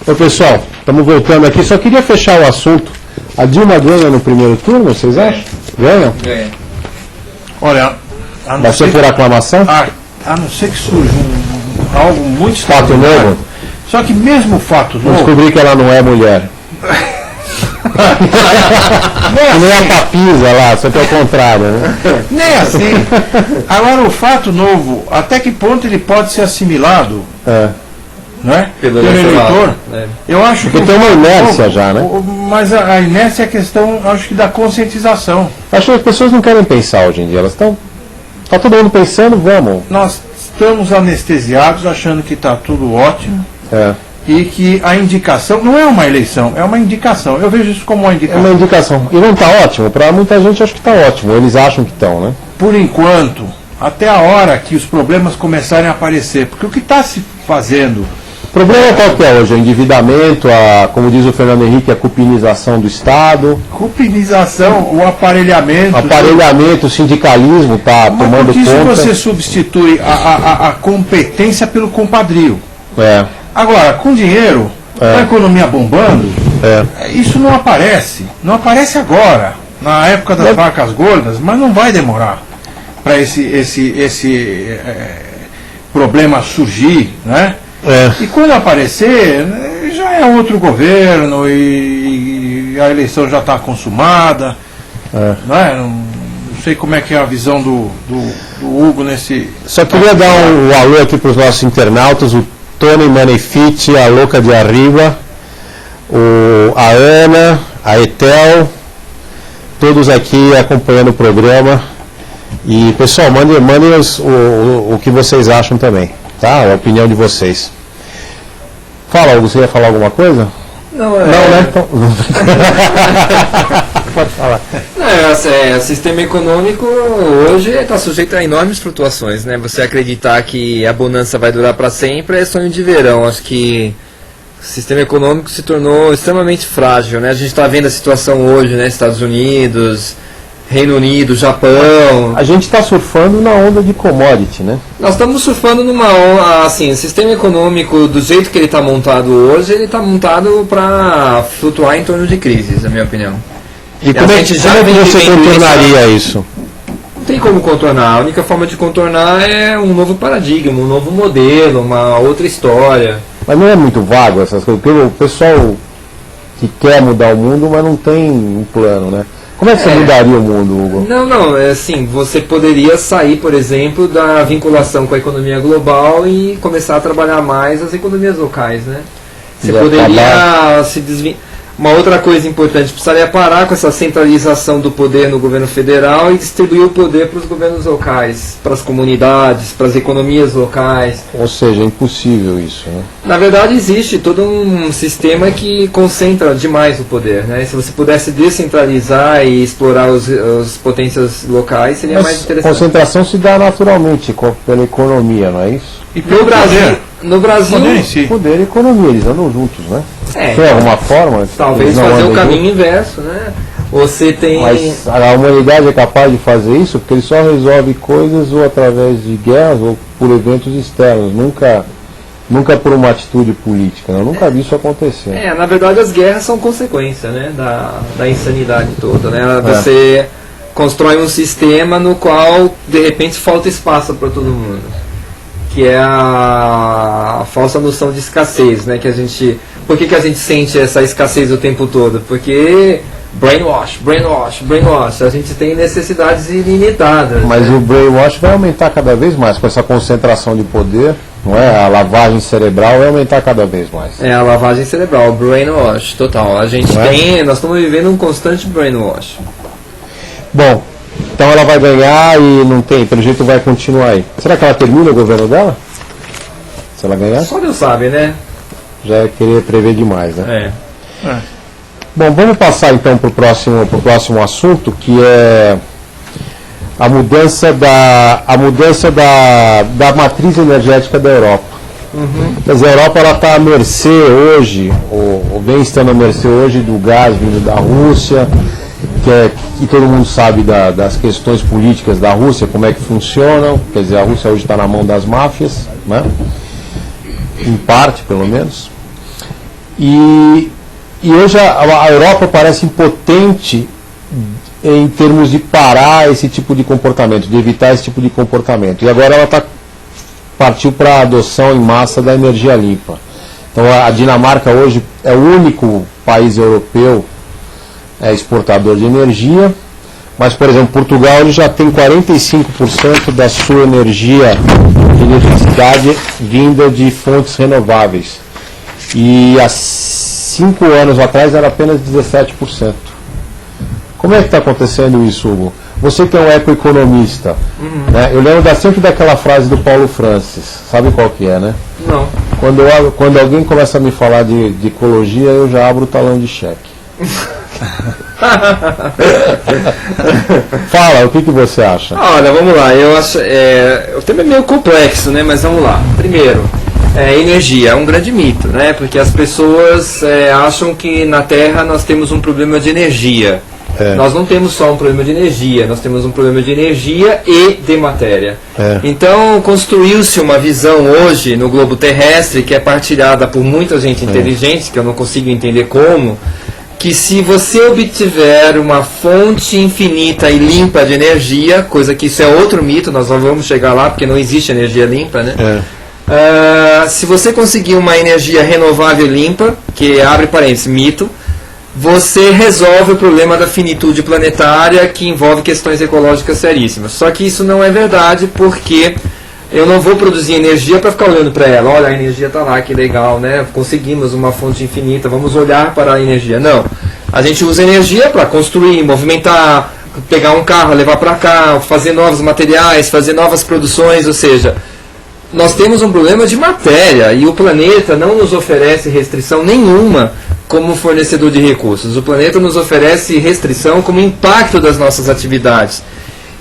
Ô pessoal, estamos voltando aqui, só queria fechar o assunto. A Dilma ganha no primeiro turno, vocês acham? Ganha? Ganha. Olha, a não Vai ser ser por aclamação? a não ser que surja algo muito Fato extraordinário. novo? Só que mesmo o fato Eu novo, descobri que ela não é mulher. Que nem a Papisa lá, só que é o contrário, né? nem assim. Agora, o fato novo, até que ponto ele pode ser assimilado, É. não é? Pelo Pelo eleitorado, eleitor? né? Eu acho Porque que tem o uma fato inércia novo- já, né? Mas a inércia é a questão, acho que, da conscientização. Acho que as pessoas não querem pensar hoje em dia, elas estão... Tá todo mundo pensando, vamos. Nós estamos anestesiados, achando que está tudo ótimo É. e que a indicação não é uma eleição, é uma indicação. Eu vejo isso como uma É indicação. uma indicação. E não está ótimo? Para muita gente acho que está ótimo. Eles acham que estão, né? Por enquanto, até a hora que os problemas começarem a aparecer. Porque o que está se fazendo, O problema qual que é hoje? O endividamento, como diz o Fernando Henrique, a cupinização do Estado, cupinização, o aparelhamento. aparelhamento, o sindicalismo está Mas tomando porque isso conta. você substitui a competência pelo compadrio. É, Agora, com dinheiro, a economia bombando, é. isso não aparece. Não aparece agora, na época das vacas gordas, mas não vai demorar para esse problema surgir, né? É. E quando aparecer, né, já é outro governo e a eleição já está consumada. Né? Não sei como é que é a visão do Hugo nesse... Só queria dar um alô aqui para os nossos internautas, o Tony Manefiti, a Louca de Arriba, a Ana, a Etel, todos aqui acompanhando o programa. E pessoal, mandem o que vocês acham também, tá? A opinião de vocês. Fala, Hugo, você ia falar alguma coisa? Não, Não, né? Então... Pode falar. O sistema econômico hoje está sujeito a enormes flutuações, né? Você acreditar que a bonança vai durar para sempre é sonho de verão. Acho que o sistema econômico se tornou extremamente frágil, né? A gente está vendo a situação hoje, né? Estados Unidos, Reino Unido, Japão. A gente está surfando na onda de commodity, né? Nós estamos surfando numa onda, assim, o sistema econômico do jeito que ele está montado hoje, ele está montado para flutuar em torno de crises, na minha opinião. E como é que você contornaria isso? Não tem como contornar. A única forma de contornar é um novo paradigma, um novo modelo, uma outra história. Mas não é muito vago essas coisas? Porque o pessoal que quer mudar o mundo, mas não tem um plano, né? Como é que você mudaria o mundo, Hugo? Não, é assim, você poderia sair, por exemplo, da vinculação com a economia global e começar a trabalhar mais as economias locais, né? Você poderia se desvincular. Uma outra coisa importante, precisaria parar com essa centralização do poder no governo federal e distribuir o poder para os governos locais, para as comunidades, para as economias locais. Ou seja, é impossível isso, né? Na verdade, existe todo um sistema que concentra demais o poder, né? Se você pudesse descentralizar e explorar os potências locais, seria mais Mas interessante. concentração se dá naturalmente pela economia, não é isso? E No Brasil, poder em si. Poder e economia, eles andam juntos, né? Tem alguma forma? talvez eles não fazer o andam caminho juntos? inverso, né? Você tem... Mas a humanidade é capaz de fazer isso porque ele só resolve coisas ou através de guerras ou por eventos externos, nunca por uma atitude política. Né? Eu nunca vi isso acontecer. na verdade as guerras são consequência, né, da insanidade toda, né? Você constrói um sistema no qual de repente falta espaço para todo mundo, que é a falsa noção de escassez, né? Que a gente, por que a gente sente essa escassez o tempo todo? Porque brainwash, a gente tem necessidades ilimitadas. Mas né? o brainwash vai aumentar cada vez mais com essa concentração de poder, não é? A lavagem cerebral vai aumentar cada vez mais. É a lavagem cerebral, brainwash, total. A gente nós estamos vivendo um constante brainwash. Bom, então ela vai ganhar e não tem, pelo jeito vai continuar aí. Será que ela termina o governo dela? Se ela ganhar? Só Deus sabe, né? Já é querer prever demais, né? É. Bom, vamos passar então para o próximo assunto, que é a mudança da matriz energética da Europa. Quer dizer, a Europa está à mercê hoje, ou vem estando à mercê hoje do gás vindo da Rússia, que todo mundo sabe das questões políticas da Rússia, como é que funcionam. Quer dizer, a Rússia hoje está na mão das máfias, né? Em parte, pelo menos. E hoje a Europa parece impotente em termos de parar esse tipo de comportamento, de evitar esse tipo de comportamento. E agora ela partiu para a adoção em massa da energia limpa. Então a Dinamarca hoje é o único país europeu exportador de energia, mas, por exemplo, Portugal ele já tem 45% da sua energia de eletricidade vinda de fontes renováveis. E há 5 anos atrás era apenas 17%. Como é que está acontecendo isso, Hugo? Você que é um ecoeconomista, né? Eu lembro sempre daquela frase do Paulo Francis, sabe qual que é, né? Não. Quando alguém começa a me falar de ecologia, eu já abro o talão de cheque. Fala, o que você acha? Olha, vamos lá, eu acho. O tema é meio complexo, né? Mas vamos lá. Primeiro, energia é um grande mito, né? Porque as pessoas acham que na Terra nós temos um problema de energia. Nós não temos só um problema de energia, nós temos um problema de energia e de matéria. Então, construiu-se uma visão hoje no globo terrestre, que é partilhada por muita gente inteligente, que eu não consigo entender como, que se você obtiver uma fonte infinita e limpa de energia, coisa que isso é outro mito, nós não vamos chegar lá porque não existe energia limpa, né? Se você conseguir uma energia renovável e limpa, que abre parênteses, mito, você resolve o problema da finitude planetária, que envolve questões ecológicas seríssimas. Só que isso não é verdade, porque eu não vou produzir energia para ficar olhando para ela. Olha, a energia está lá, que legal, né? Conseguimos uma fonte infinita, vamos olhar para a energia. Não. A gente usa energia para construir, movimentar, pegar um carro, levar para cá, fazer novos materiais, fazer novas produções, ou seja, nós temos um problema de matéria e o planeta não nos oferece restrição nenhuma como fornecedor de recursos. O planeta nos oferece restrição como impacto das nossas atividades.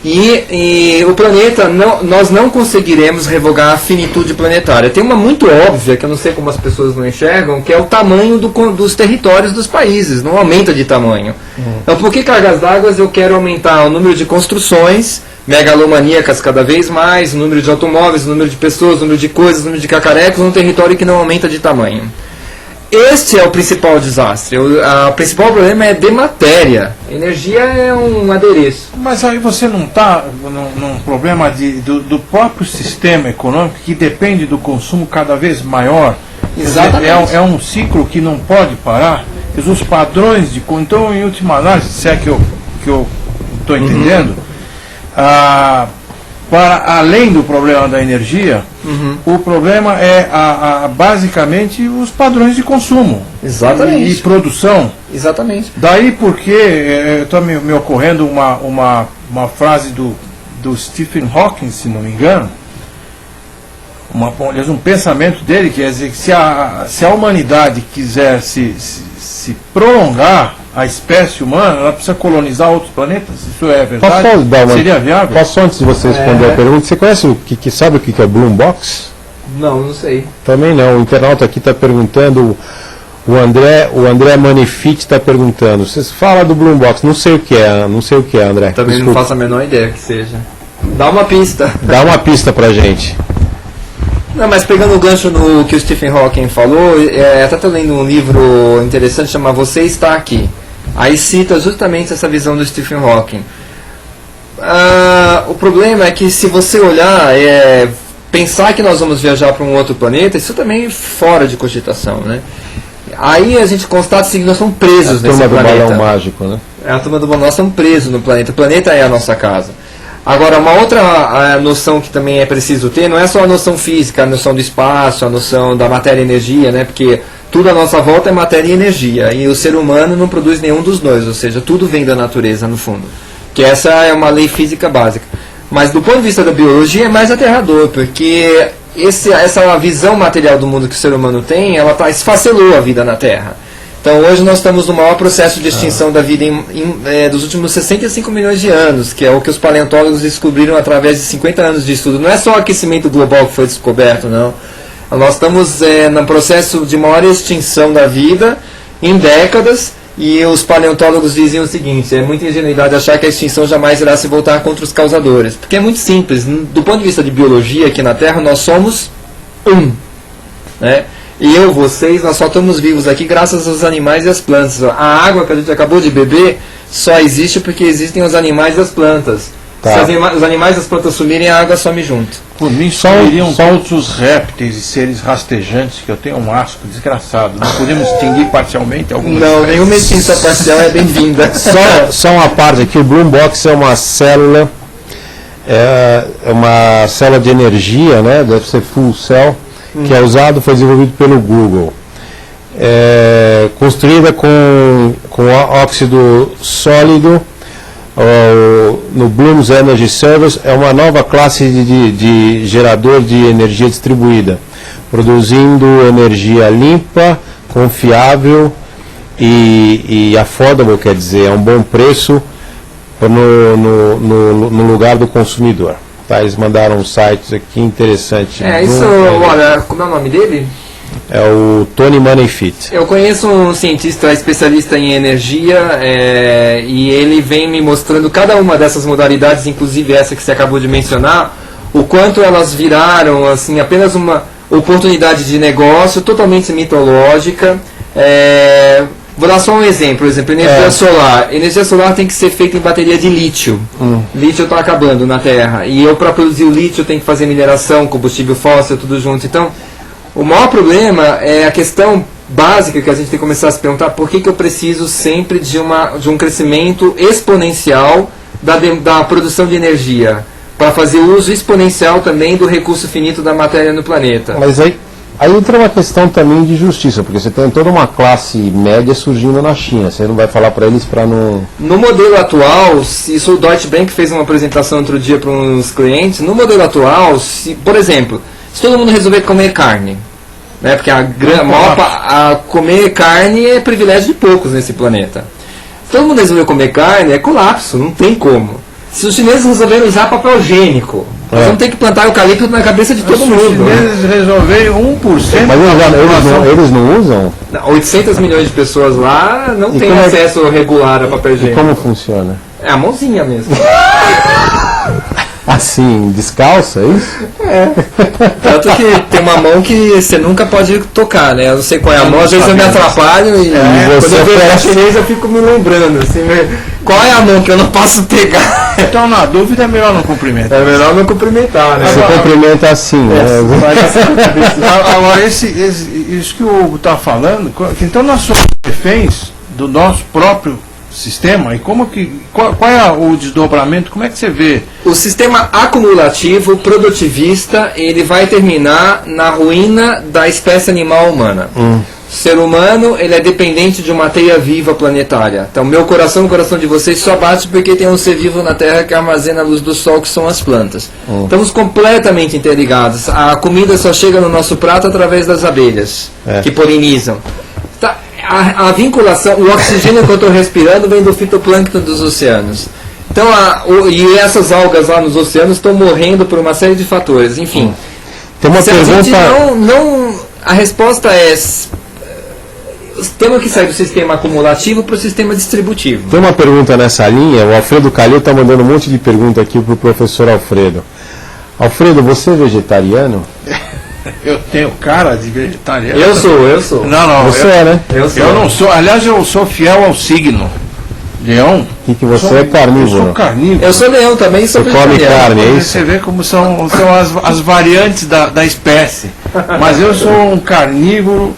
E o planeta, nós não conseguiremos revogar a finitude planetária. Tem uma muito óbvia, que eu não sei como as pessoas não enxergam, que é o tamanho dos territórios dos países, não aumenta de tamanho. Então, por que cargas d'água eu quero aumentar o número de construções megalomaníacas cada vez mais, o número de automóveis, o número de pessoas, o número de coisas, o número de cacarecos, num território que não aumenta de tamanho? Este é o principal desastre. O principal problema é de matéria. Energia é um adereço. Mas aí você não está num problema do próprio sistema econômico, que depende do consumo cada vez maior. Exatamente. É um ciclo que não pode parar. Os padrões de... Então, em última análise, se é que eu estou entendendo, para além do problema da energia, o problema é basicamente os padrões de consumo. Exatamente. E produção. Exatamente. Daí porque está me ocorrendo uma frase do Stephen Hawking, se não me engano, um pensamento dele, que é dizer que se a humanidade quiser se prolongar, a espécie humana, ela precisa colonizar outros planetas? Isso é verdade? Seria viável? Posso, antes de você responder a pergunta, você conhece sabe o que é Bloom Box? Não sei. Também não. O internauta aqui está perguntando, o André Manifit está perguntando. Vocês falam do Bloom Box, não sei o que é, André. Também não faço a menor ideia que seja. Dá uma pista. Dá uma pista pra gente. Não, mas pegando o gancho no que o Stephen Hawking falou, até estou lendo um livro interessante chamado Você Está Aqui. Aí cita justamente essa visão do Stephen Hawking. O problema é que se você olhar, pensar que nós vamos viajar para um outro planeta, isso também é fora de cogitação, né? Aí a gente constata que nós estamos presos nesse planeta. A turma do balão mágico, né? A turma do balão, nós estamos presos no planeta. O planeta é a nossa casa. Agora, uma outra noção que também é preciso ter, não é só a noção física, a noção do espaço, a noção da matéria e energia, né? Porque tudo à nossa volta é matéria e energia, e o ser humano não produz nenhum dos dois, ou seja, tudo vem da natureza, no fundo. Que essa é uma lei física básica. Mas do ponto de vista da biologia é mais aterrador, porque essa visão material do mundo que o ser humano tem, ela esfacelou a vida na Terra. Então hoje nós estamos no maior processo de extinção da vida dos últimos 65 milhões de anos, que é o que os paleontólogos descobriram através de 50 anos de estudo. Não é só o aquecimento global que foi descoberto, não. Nós estamos num processo de maior extinção da vida em décadas, e os paleontólogos dizem o seguinte: é muita ingenuidade achar que a extinção jamais irá se voltar contra os causadores. Porque é muito simples. Do ponto de vista de biologia, aqui na Terra, nós somos um. Né? vocês, nós só estamos vivos aqui graças aos animais e às plantas. A água que a gente acabou de beber só existe porque existem os animais e as plantas. Tá. Se os animais e as plantas sumirem, a água some junto. Por mim, sumiriam todos os répteis e seres rastejantes, que eu tenho um asco desgraçado. Não podemos extinguir parcialmente algumas Não, espécies. nenhuma extinção parcial é bem-vinda. Só uma parte aqui, o Bloom Box é uma célula, é uma célula de energia, né? Deve ser full cell, que é usado, foi desenvolvido pelo Google. É construída com óxido sólido, no Bloom's Energy Service, é uma nova classe de gerador de energia distribuída, produzindo energia limpa, confiável e affordable, quer dizer, é um bom preço no lugar do consumidor. Tá, eles mandaram um site aqui interessante. Olha, como é o nome dele? É o Tony Moneyfit. Eu conheço um cientista especialista em energia e ele vem me mostrando cada uma dessas modalidades, inclusive essa que você acabou de mencionar, o quanto elas viraram assim, apenas uma oportunidade de negócio totalmente mitológica. Vou dar só um exemplo, energia solar. Energia solar tem que ser feita em bateria de lítio. Lítio está acabando na Terra. E eu, para produzir o lítio, tenho que fazer mineração, combustível fóssil, tudo junto. Então, o maior problema é a questão básica que a gente tem que começar a se perguntar: por que eu preciso sempre de um crescimento exponencial da produção de energia? Para fazer uso exponencial também do recurso finito da matéria no planeta. Mas aí entra uma questão também de justiça, porque você tem toda uma classe média surgindo na China. Você não vai falar para eles para não... No modelo atual, isso o Deutsche Bank fez uma apresentação outro dia para uns clientes. No modelo atual, por exemplo, se todo mundo resolver comer carne, né, porque comer carne é privilégio de poucos nesse planeta. Se todo mundo resolver comer carne, é colapso, não tem como. Se os chineses resolverem usar papel higiênico, nós vamos ter que plantar eucalipto na cabeça de todo mundo. Se os chineses resolverem 1%... Mas eles não usam? 800 milhões de pessoas lá não têm acesso regular a papel higiênico. E como funciona? É a mãozinha mesmo. Assim, descalça, é isso? Tanto que tem uma mão que você nunca pode tocar, né? Eu não sei qual é a mão, às vezes eu me atrapalho e quando eu vejo a chinesa eu fico me lembrando, assim, qual é a mão que eu não posso pegar? Então, na dúvida, é melhor não cumprimentar. É melhor não cumprimentar, né? Você cumprimenta assim, né? Agora, isso que o Hugo está falando, então nós somos reféns do nosso próprio sistema, e qual é o desdobramento, como é que você vê? O sistema acumulativo, produtivista, ele vai terminar na ruína da espécie animal humana. O ser humano, ele é dependente de uma teia viva planetária. Então, meu coração, o coração de vocês só bate porque tem um ser vivo na Terra que armazena a luz do sol, que são as plantas. Estamos completamente interligados. A comida só chega no nosso prato através das abelhas, que polinizam. A vinculação, o oxigênio que eu estou respirando vem do fitoplâncton dos oceanos. Então, e essas algas lá nos oceanos estão morrendo por uma série de fatores. Enfim, tem uma pergunta... a resposta é: temos que sair do sistema acumulativo para o sistema distributivo. Tem uma pergunta nessa linha. O Alfredo Calil está mandando um monte de pergunta aqui para o professor Alfredo. Alfredo, você é vegetariano? Eu tenho cara de vegetariano. Eu sou. Não. Você é, né? Eu não sou. Aliás, eu sou fiel ao signo. Leão. Que você é carnívoro. Eu sou carnívoro. Eu sou leão também, sou vegetariano. Come carne, é isso? Você vê como são as variantes da espécie. Mas eu sou um carnívoro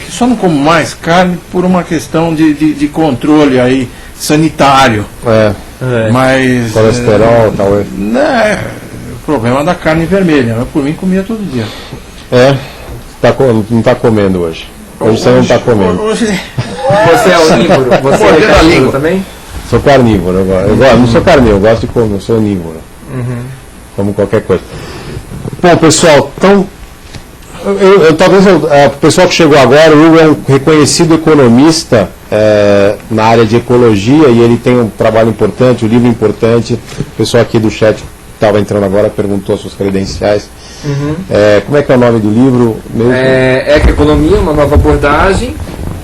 que só não como mais carne por uma questão de controle aí sanitário. Mas colesterol, talvez. O problema da carne vermelha. Eu, por mim, comia todo dia. Não está comendo hoje. Hoje você não está comendo. Você é onívoro? Você é carnívoro também? Sou carnívoro. Eu não sou carnívoro, eu gosto de comer, eu sou onívoro. Como qualquer coisa. Bom, pessoal, então... talvez o pessoal que chegou agora, o Hugo é um reconhecido economista na área de ecologia, e ele tem um trabalho importante, um livro importante. O pessoal aqui do chat estava entrando agora, perguntou as suas credenciais. Como é que é o nome do livro mesmo? Economia, uma nova abordagem.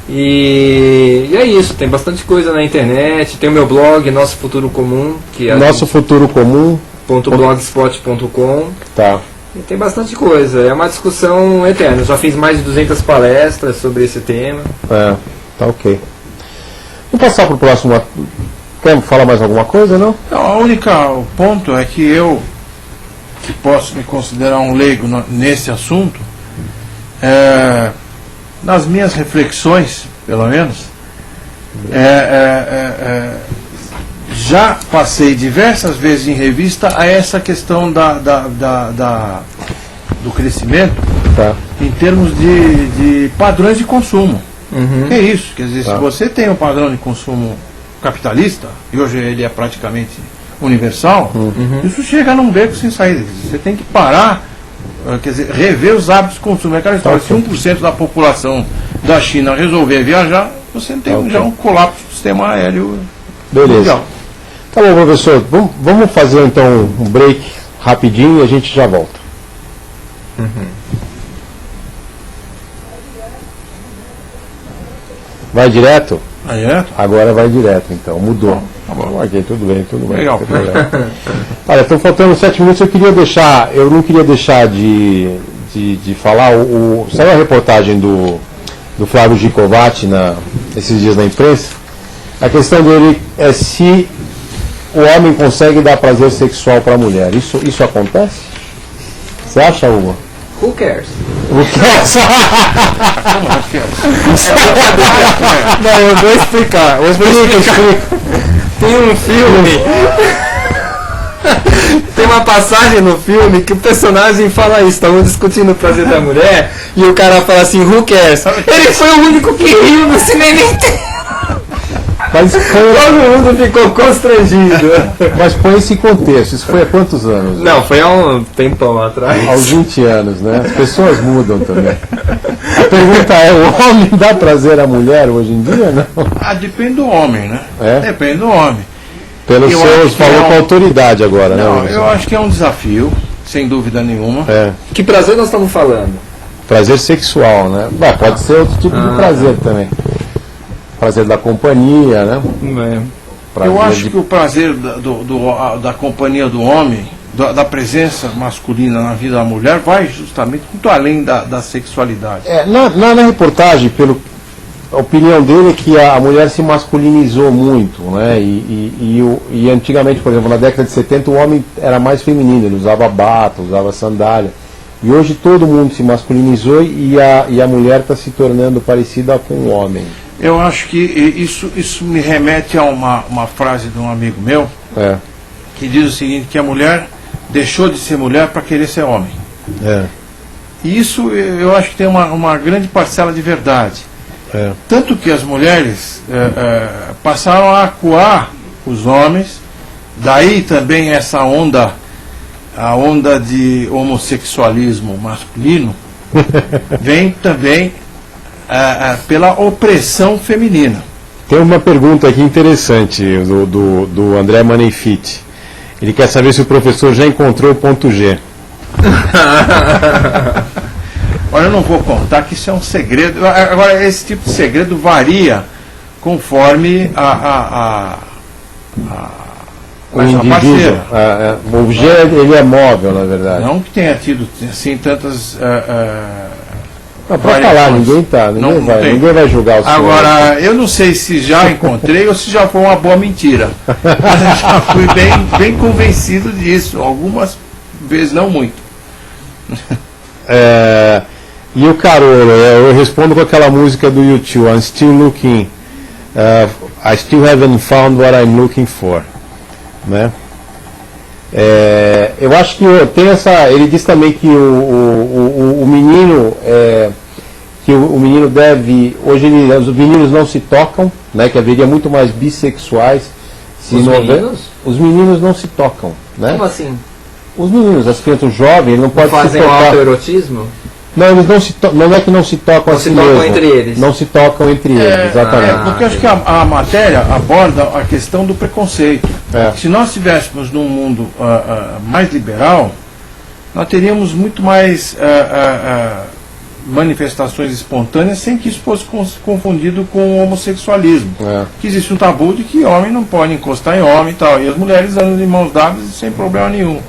E é isso, tem bastante coisa na internet. Tem o meu blog, Nosso Futuro Comum, que é Nosso Futuro Comum .blogspot.com. Tá. E tem bastante coisa, é uma discussão eterna. Eu já fiz mais de 200 palestras sobre esse tema. Tá ok. Vamos passar para o próximo. Quer falar mais alguma coisa, não? O ponto é que eu, que posso me considerar um leigo nesse assunto, nas minhas reflexões, pelo menos, já passei diversas vezes em revista a essa questão do crescimento, Tá. em termos de padrões de consumo. Uhum. É isso, quer dizer, Tá. se você tem um padrão de consumo capitalista, e hoje ele é praticamente universal, isso chega num beco sem saída. Quer dizer, você tem que parar, quer dizer, rever os hábitos de consumo. É aquela história, se 1% da população da China resolver viajar, você tem já um colapso do sistema aéreo Beleza. mundial. Tá bom, professor. Vamos fazer então um break rapidinho e a gente já volta. Vai direto? Aí é? Agora vai direto, então. Mudou. Tá bom. Ok, tudo bem, tudo bem. Legal. Não tem problema. Olha, estão faltando 7 minutos. Eu não queria deixar de falar. Saiu a reportagem do Flávio Gicovati esses dias na imprensa. A questão dele é se o homem consegue dar prazer sexual para a mulher. Isso acontece? Você acha, Hugo? Who cares? Não, eu vou explicar. Explica. Tem um filme. Tem uma passagem no filme que o personagem fala isso. Estavam discutindo o prazer da mulher e o cara fala assim, who cares? Ele foi o único que riu no cinema inteiro. Mas Todo mundo ficou constrangido. Mas põe esse contexto. Isso foi há quantos anos? Não, foi há um tempão atrás. Aos 20 anos, né? As pessoas mudam também. A pergunta é, o homem dá prazer à mulher hoje em dia, não? Depende do homem, né? É? Depende do homem. Pelos Eu seus acho que falou é com um- autoridade agora, né? Não, professor? eu acho que é um desafio, sem dúvida nenhuma. É. Que prazer nós estamos falando? Prazer sexual, né? Pode ser outro tipo de prazer também. Prazer da companhia, né? Prazer Eu acho de- que o prazer da companhia do homem, da presença masculina na vida da mulher, vai justamente muito além da sexualidade. Na reportagem, a opinião dele é que a mulher se masculinizou muito, né? E antigamente, por exemplo, na década de 70, o homem era mais feminino, ele usava bata, usava sandália. E hoje todo mundo se masculinizou e a mulher está se tornando parecida com o homem. Eu acho que isso me remete a uma frase de um amigo meu, É, que diz o seguinte, que a mulher deixou de ser mulher para querer ser homem. é, E isso eu acho que tem uma grande parcela de verdade. é. Tanto que as mulheres passaram a acuar os homens, daí também essa onda, a onda de homossexualismo masculino, vem também pela opressão feminina. Tem uma pergunta aqui interessante do André Manefit. Ele quer saber se o professor já encontrou o ponto G. Olha, eu não vou contar que isso é um segredo. Agora, esse tipo de segredo varia conforme O a indivíduo. parceira. O G ele é móvel, na verdade. Não que tenha tido assim tantas. Não, pra falar, ninguém Não tem. ninguém vai julgar o senhor. Agora, eu não sei se já encontrei ou se já foi uma boa mentira. Mas eu já fui bem convencido disso. Algumas vezes, não muito. E o Carolo, eu respondo com aquela música do YouTube, I'm still looking, I still haven't found what I'm looking for, né? Eu acho que tem essa, ele diz também que o menino, que o menino deve, hoje os meninos não se tocam, né? Que haveria muito mais bissexuais. Meninos? Os meninos não se tocam, né? Como assim? Os meninos, as crianças jovens, ele não pode se Fazem um tocar. autoerotismo? Não, eles não se não é que não se tocam Não a se si tocam mesmo. entre eles. Não se tocam entre eles, exatamente. Porque eu acho que a matéria aborda a questão do preconceito. É. Se nós estivéssemos num mundo mais liberal, nós teríamos muito mais manifestações espontâneas sem que isso fosse confundido com o homossexualismo. É. Que existe um tabu de que homem não pode encostar em homem e tal. E as mulheres andam de mãos dadas sem problema nenhum.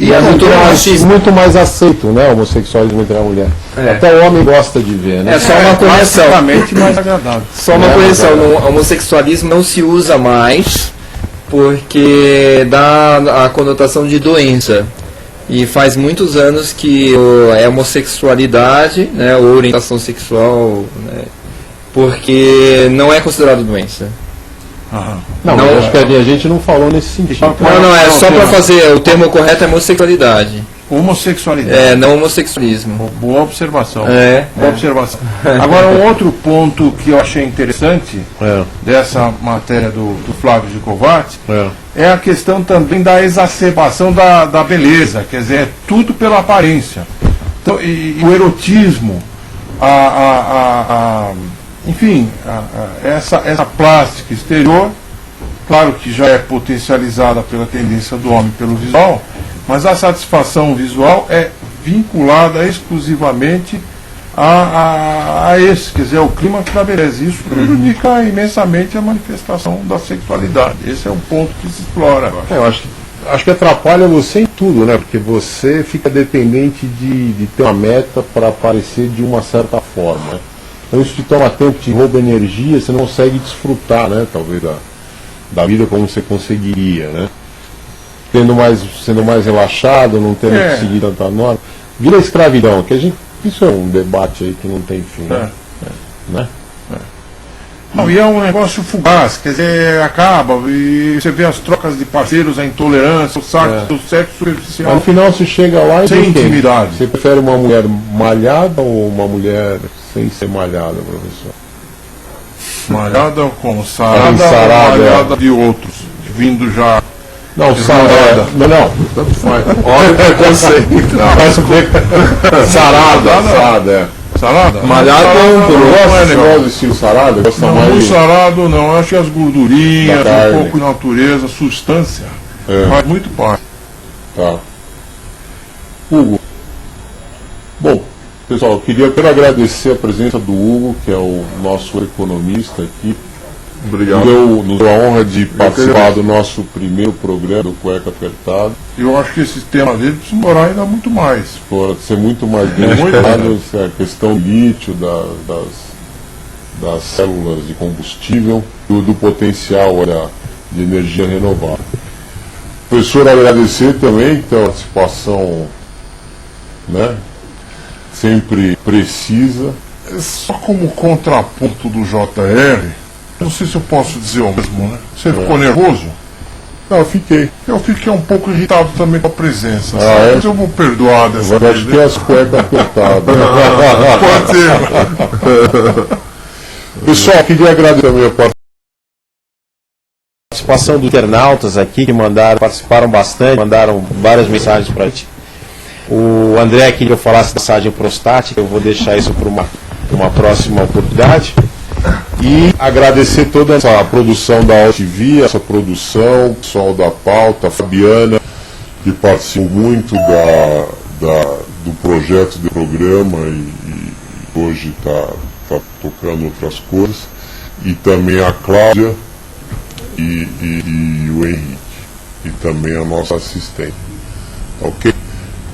E é muito mais aceito, né, o homossexualismo entre a mulher. Até o homem gosta de ver, né? É só uma correção. Mais agradável. Só uma correção, o homossexualismo não se usa mais porque dá a conotação de doença. E faz muitos anos que é homossexualidade, né, ou orientação sexual, né, porque não é considerado doença. Não, eu acho que a gente não falou nesse sentido. Não, é só para fazer, o termo correto é homossexualidade. Homossexualidade. Não homossexualismo. Boa observação. Boa observação. Agora, um outro ponto que eu achei interessante dessa matéria do Flávio Gicovati é a questão também da exacerbação da beleza, quer dizer, é tudo pela aparência. Então, e o erotismo, enfim, essa plástica exterior, claro que já é potencializada pela tendência do homem pelo visual, mas a satisfação visual é vinculada exclusivamente a esse, quer dizer, ao clima da beleza. Isso prejudica imensamente a manifestação da sexualidade. Esse é um ponto que se explora. Eu acho que atrapalha você em tudo, né? Porque você fica dependente de ter uma meta para aparecer de uma certa forma, né? Então isso te toma tempo, te rouba energia, você não consegue desfrutar, né? Talvez da vida como você conseguiria, né? Sendo mais relaxado, não tendo que seguir tanta norma. Vira escravidão, isso é um debate aí que não tem fim, né? Não, e é um negócio fugaz, quer dizer, acaba, e você vê as trocas de parceiros, a intolerância, o sexo superficial. Mas no final você chega lá e sem intimidade. Você prefere uma mulher malhada ou uma mulher sem ser malhada, professor? Malhada como? Sarada ou malhada de outros, vindo já. Não, sarada. Não. Tanto faz. Olha o preconceito. Sarada. Sarada? Malhada não é legal do estilo sarada? Não, sarado não. Eu acho que as gordurinhas, um pouco de natureza, substância. Faz muito parte. Tá. Hugo. Bom, pessoal, eu queria agradecer a presença do Hugo, que é o nosso economista aqui. Obrigado. Nos deu a honra de participar do nosso primeiro programa do Cueca Apertado. Eu acho que esse tema dele precisa explorar ainda muito mais. Para ser muito mais bem explorado, a questão do lítio, das células de combustível, do potencial de energia renovável. Professor, agradecer também pela participação, né, sempre precisa. Só como contraponto do JR, não sei se eu posso dizer o mesmo, né? Você ficou nervoso? Não, eu fiquei. Eu fiquei um pouco irritado também com a presença. Mas eu vou perdoar dessa vez. Acho que é as cuecas apertadas. Pode ser. Pessoal, queria agradecer também a participação dos internautas aqui que participaram bastante, mandaram várias mensagens para a gente. O André queria que eu falasse da massagem prostática, eu vou deixar isso para uma próxima oportunidade. E agradecer toda essa produção da AltV, essa produção, o pessoal da pauta, a Fabiana, que participou muito do projeto do programa e hoje está tocando outras coisas. E também a Cláudia e o Henrique, e também a nossa assistente. Ok?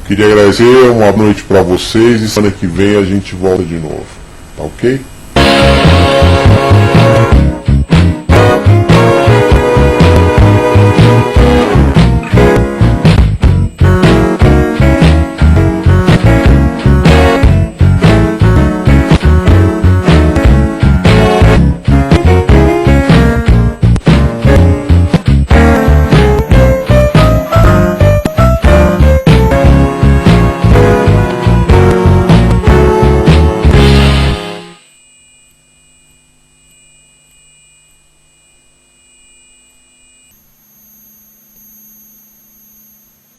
Queria agradecer, uma boa noite para vocês e semana que vem a gente volta de novo. Ok?